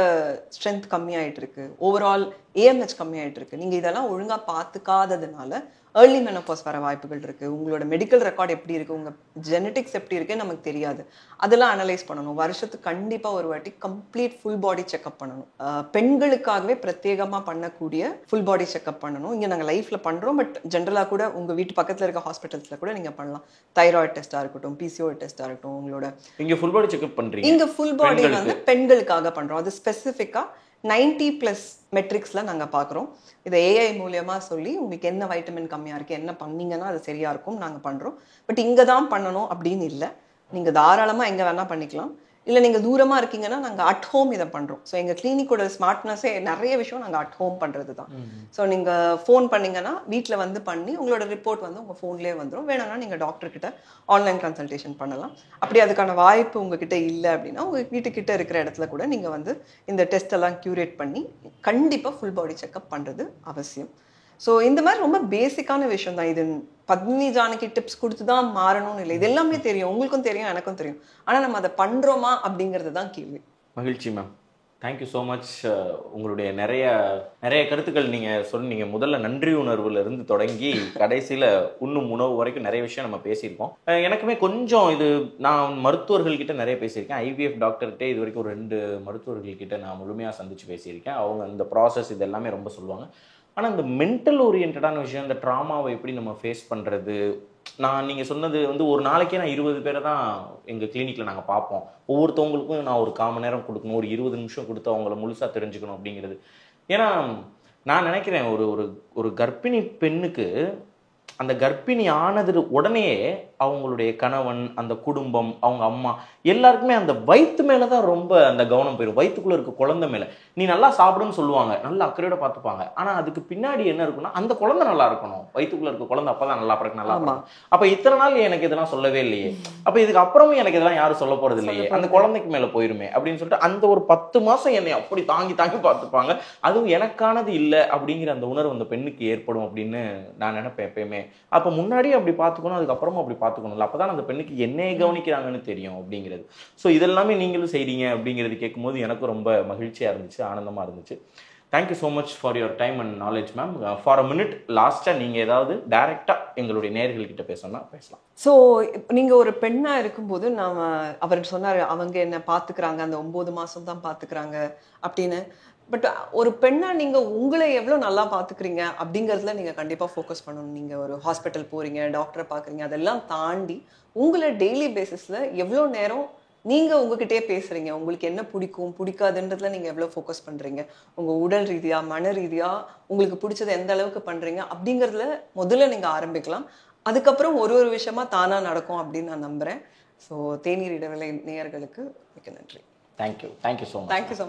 ஸ்ட்ரென்த் கம்மியாயிட்டு இருக்கு, ஓவரால் ஏஎம்ஹெச் கம்மியாயிட்டு இருக்கு. நீங்க இதெல்லாம் ஒழுங்கா பாத்துக்காததுனால ஏர்லி மெனோபாஸ் வர வாய்ப்புகள் இருக்கு. உங்களோட மெடிக்கல் ரெக்கார்ட் எப்படி இருக்கு, உங்க ஜெனட்டிக்ஸ் எப்படி இருக்குன்னு நமக்கு தெரியாது. அதெல்லாம் அனலைஸ் பண்ணணும். வருஷத்துக்கு கண்டிப்பா ஒரு வாட்டி கம்ப்ளீட் ஃபுல் பாடி செக்அப் பண்ணணும். பெண்களுக்காகவே பிரத்யேகமா பண்ணக்கூடிய ஃபுல் பாடி செக்அப் பண்ணணும். இங்க நாங்க லைஃப்ல பண்றோம், பட் ஜென்ரலா கூட உங்க வீட்டு பக்கத்துல இருக்க ஹாஸ்பிட்டல்ஸ்ல கூட நீங்க பண்ணலாம். தைராய்டு டெஸ்டா இருக்கட்டும், பிசிஓடி டெஸ்டா இருக்கட்டும், உங்களோட இங்க ஃபுல் பாடி செக்அப் பண்றீங்க. இங்க ஃபுல் பாடி வந்து பெண்களுக்காக பண்றோம். அது ஸ்பெசிஃபிக்கா 90+ மெட்ரிக்ஸ்ல நாங்க பாக்குறோம். இதை ஏஐ மூலியமா சொல்லி உங்களுக்கு என்ன வைட்டமின் கம்மியா இருக்கு, என்ன பண்ணீங்கன்னா அது சரியா இருக்கும் நாங்க பண்றோம். பட் இங்க தான் பண்ணணும் அப்படின்னு இல்லை, நீங்க தாராளமா எங்க வேணா பண்ணிக்கலாம். இல்லை நீங்க தூரமா இருக்கீங்கன்னா நாங்க அட் ஹோம் இதை பண்றோம். ஸோ எங்க கிளினிக்கோட ஸ்மார்ட்னஸே நிறைய விஷயம் நாங்க அட் ஹோம் பண்றது தான். ஸோ நீங்க ஃபோன் பண்ணீங்கன்னா வீட்டில் வந்து பண்ணி உங்களோட ரிப்போர்ட் வந்து உங்க ஃபோன்லேயே வந்துடும். வேணும்னா நீங்க டாக்டர் கிட்ட ஆன்லைன் கன்சல்டேஷன் பண்ணலாம். அப்படி அதுக்கான வாய்ப்பு உங்ககிட்ட இல்லை அப்படின்னா உங்க வீட்டுக்கிட்ட இருக்கிற இடத்துல கூட நீங்க வந்து இந்த டெஸ்ட் எல்லாம் கியூரேட் பண்ணி கண்டிப்பா ஃபுல் பாடி செக்அப் பண்றது அவசியம். ஸோ இந்த மாதிரி ரொம்ப பேசிக்கான விஷயம் தான் இது. பத்மினி ஜானகி டிப்ஸ் கொடுத்து தான் மாறணும்னு இல்லை, இது எல்லாமே தெரியும், உங்களுக்கும் தெரியும், எனக்கும் தெரியும். ஆனால் நம்ம அதை பண்றோமா அப்படிங்கிறது தான் கேள்வி. மகிழ்ச்சி மேம், தேங்க்யூ ஸோ மச். உங்களுடைய நிறைய கருத்துக்கள் நீங்கள் சொன்னீங்க. முதல்ல நன்றி உணர்வுல இருந்து தொடங்கி கடைசியில் உண்ணும் உணவு வரைக்கும் நிறைய விஷயம் நம்ம பேசியிருக்கோம். எனக்குமே கொஞ்சம் இது, நான் மருத்துவர்கள்கிட்ட நிறைய பேசியிருக்கேன். ஐவிஎஃப் டாக்டர்கிட்ட இது வரைக்கும் ஒரு 2 மருத்துவர்கள்கிட்ட நான் முழுமையாக சந்திச்சு பேசியிருக்கேன். அவங்க இந்த ப்ராசஸ் இது எல்லாமே ரொம்ப சொல்லுவாங்க. ஆனால் இந்த மென்டல் ஓரியன்டான விஷயம், இந்த ட்ராமாவை எப்படி நம்ம ஃபேஸ் பண்ணுறது, நீங்கள் சொன்னது வந்து ஒரு நாளைக்கே நான் 20 பேரை தான் எங்கள் கிளினிக்கில் நாங்கள் பார்ப்போம். ஒவ்வொருத்தவங்களுக்கும் நான் ஒரு 1/4 மணி நேரம் கொடுக்கணும், ஒரு 20 நிமிஷம் கொடுத்து அவங்கள முழுசாக தெரிஞ்சுக்கணும் அப்படிங்கிறது. ஏன்னா நான் நினைக்கிறேன் ஒரு கர்ப்பிணி பெண்ணுக்கு அந்த கர்ப்பிணி ஆனது உடனே அவங்களுடைய கணவன், அந்த குடும்பம், அவங்க அம்மா எல்லாருக்குமே அந்த வயிற்று மேலே தான் ரொம்ப அந்த கவனம் போயிடும். வயிற்றுக்குள்ளே இருக்க குழந்தை மேலே நீ நல்லா சாப்பிடுன்னு சொல்லுவாங்க, நல்லா அக்கறையோட பார்த்துப்பாங்க. ஆனால் அதுக்கு பின்னாடி என்ன இருக்குன்னா அந்த குழந்தை நல்லா இருக்கணும், வயிற்றுக்குள்ளே இருக்க குழந்தை அப்போ தான் நல்லா பிறகு நல்லா இருக்கும். அப்போ இத்தனை நாள் எனக்கு இதெல்லாம் சொல்லவே இல்லையே, அப்போ இதுக்கு அப்புறமும் எனக்கு இதெல்லாம் யாரும் சொல்ல போகிறது இல்லையே, அந்த குழந்தைக்கு மேலே போயிருமே அப்படின்னு சொல்லிட்டு அந்த ஒரு 10 மாதம் என்னை அப்படி தாங்கி பார்த்துப்பாங்க. அதுவும் எனக்கானது இல்லை அப்படிங்கிற அந்த உணர்வு அந்த பெண்ணுக்கு ஏற்படும் அப்படின்னு நான் நினைப்பேன் எப்பயுமே. அப்போ முன்னாடியே அப்படி பார்த்துக்கணும், அதுக்கப்புறமா அப்படி பார்த்துக்கணும்ல, அப்போ தான் அந்த பெண்ணுக்கு என்னையே கவனிக்கிறாங்கன்னு தெரியும் அப்படிங்கிறது. ஸோ இதெல்லாமே நீங்களும் செய்கிறீங்க அப்படிங்கிறது கேட்கும்போது எனக்கும் ரொம்ப மகிழ்ச்சியாக இருந்துச்சு, ஆனந்தமாக இருந்துச்சு. Thank you so much for your time and knowledge ma'am. For a minute லாஸ்ட்டாக நீங்கள் ஏதாவது டைரெக்டாக எங்களுடைய நேயர்கள்கிட்ட பேசணும்னா பேசலாம். ஸோ நீங்கள் ஒரு பெண்ணாக இருக்கும்போது அவர் சொன்னார் அவங்க என்ன பார்த்துக்கிறாங்க, அந்த 9 மாதம் தான் பார்த்துக்கிறாங்க அப்படின்னு. பட் ஒரு பெண்ணா நீங்க உங்களை எவ்வளவு நல்லா பாத்துக்கிறீங்க அப்படிங்கறதுல நீங்க கண்டிப்பா ஃபோக்கஸ் பண்ணணும். நீங்க ஒரு ஹாஸ்பிட்டல் போறீங்க, டாக்டரை பாக்குறீங்க, அதெல்லாம் தாண்டி உங்களை டெய்லி பேசிஸ்ல எவ்வளவு நேரம் நீங்க உங்ககிட்டயே பேசுறீங்க, உங்களுக்கு என்ன பிடிக்கும் பிடிக்காதுன்றதுல நீங்க எவ்வளவு ஃபோக்கஸ் பண்றீங்க, உங்க உடல் ரீதியா மன ரீதியா உங்களுக்கு பிடிச்சது எந்த அளவுக்கு பண்றீங்க அப்படிங்கறதுல முதல்ல நீங்க ஆரம்பிக்கலாம். அதுக்கப்புறம் ஒரு விஷயமா தானா நடக்கும் அப்படின்னு நான் நம்புறேன். ஸோ தேநீர் இடைவேளை நேயர்களுக்கு மிக்க நன்றி. Thank you so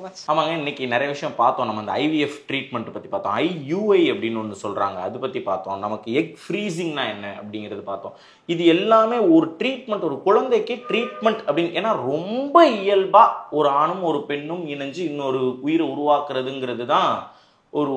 much. ஆமாங்க, இன்னைக்கு நிறைய விஷயம் பார்த்தோம். நம்ம அந்த ஐவிஎஃப் ட்ரீட்மெண்ட் பற்றி பார்த்தோம், IUI அப்படின்னு ஒன்று சொல்கிறாங்க, அது பற்றி பார்த்தோம். நமக்கு எக் ஃப்ரீசிங்னா என்ன அப்படிங்கிறது பார்த்தோம். இது எல்லாமே ஒரு ட்ரீட்மெண்ட், ஒரு குழந்தைக்கு ட்ரீட்மெண்ட் அப்படின்னு. ஏன்னா ரொம்ப இயல்பாக ஒரு ஆணும் ஒரு பெண்ணும் இணைஞ்சு இன்னொரு உயிரை உருவாக்குறதுங்கிறது தான் ஒரு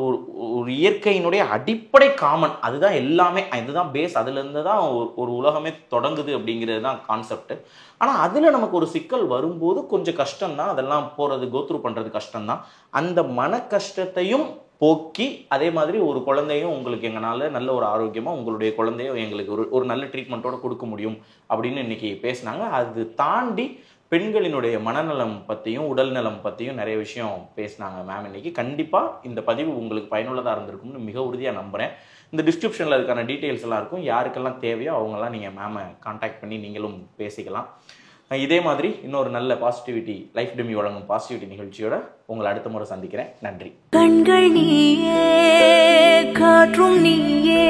ஒரு இயற்கையினுடைய அடிப்படை காமன். அதுதான் எல்லாமே, இதுதான் பேஸ், அதுலேருந்து தான் ஒரு உலகமே தொடங்குது அப்படிங்கிறது தான் கான்செப்ட். ஆனால் அதில் நமக்கு ஒரு சிக்கல் வரும்போது கொஞ்சம் கஷ்டம்தான், அதெல்லாம் போகிறது கோத்ரூ பண்ணுறது கஷ்டம்தான். அந்த மன கஷ்டத்தையும் போக்கி அதே மாதிரி ஒரு குழந்தையும் உங்களுக்கு எங்களால் நல்ல ஒரு ஆரோக்கியமாக உங்களுடைய குழந்தையும் எங்களுக்கு ஒரு நல்ல ட்ரீட்மெண்ட்டோடு கொடுக்க முடியும் அப்படின்னு இன்னைக்கு பேசினாங்க. அது தாண்டி பெண்களினுடைய மனநலம் பற்றியும் உடல் நலம் பற்றியும் நிறைய விஷயம் பேசினாங்க மேம் இன்னைக்கு. கண்டிப்பாக இந்த பதிவு உங்களுக்கு பயனுள்ளதாக இருந்திருக்கும்னு மிக உறுதியாக நம்புகிறேன். இந்த டிஸ்கிரிப்ஷனில் அதுக்கான டீட்டெயில்ஸ் எல்லாம் இருக்கும், யாருக்கெல்லாம் தேவையோ அவங்கெல்லாம் நீங்கள் மேமை கான்டாக்ட் பண்ணி நீங்களும் பேசிக்கலாம். இதே மாதிரி இன்னொரு நல்ல பாசிட்டிவிட்டி லைஃப் டெமி வழங்கும் பாசிட்டிவிட்டி நிகழ்ச்சியோட உங்களை அடுத்த முறை சந்திக்கிறேன். நன்றி. கண்கள் நீயே, காற்றும் நீயே.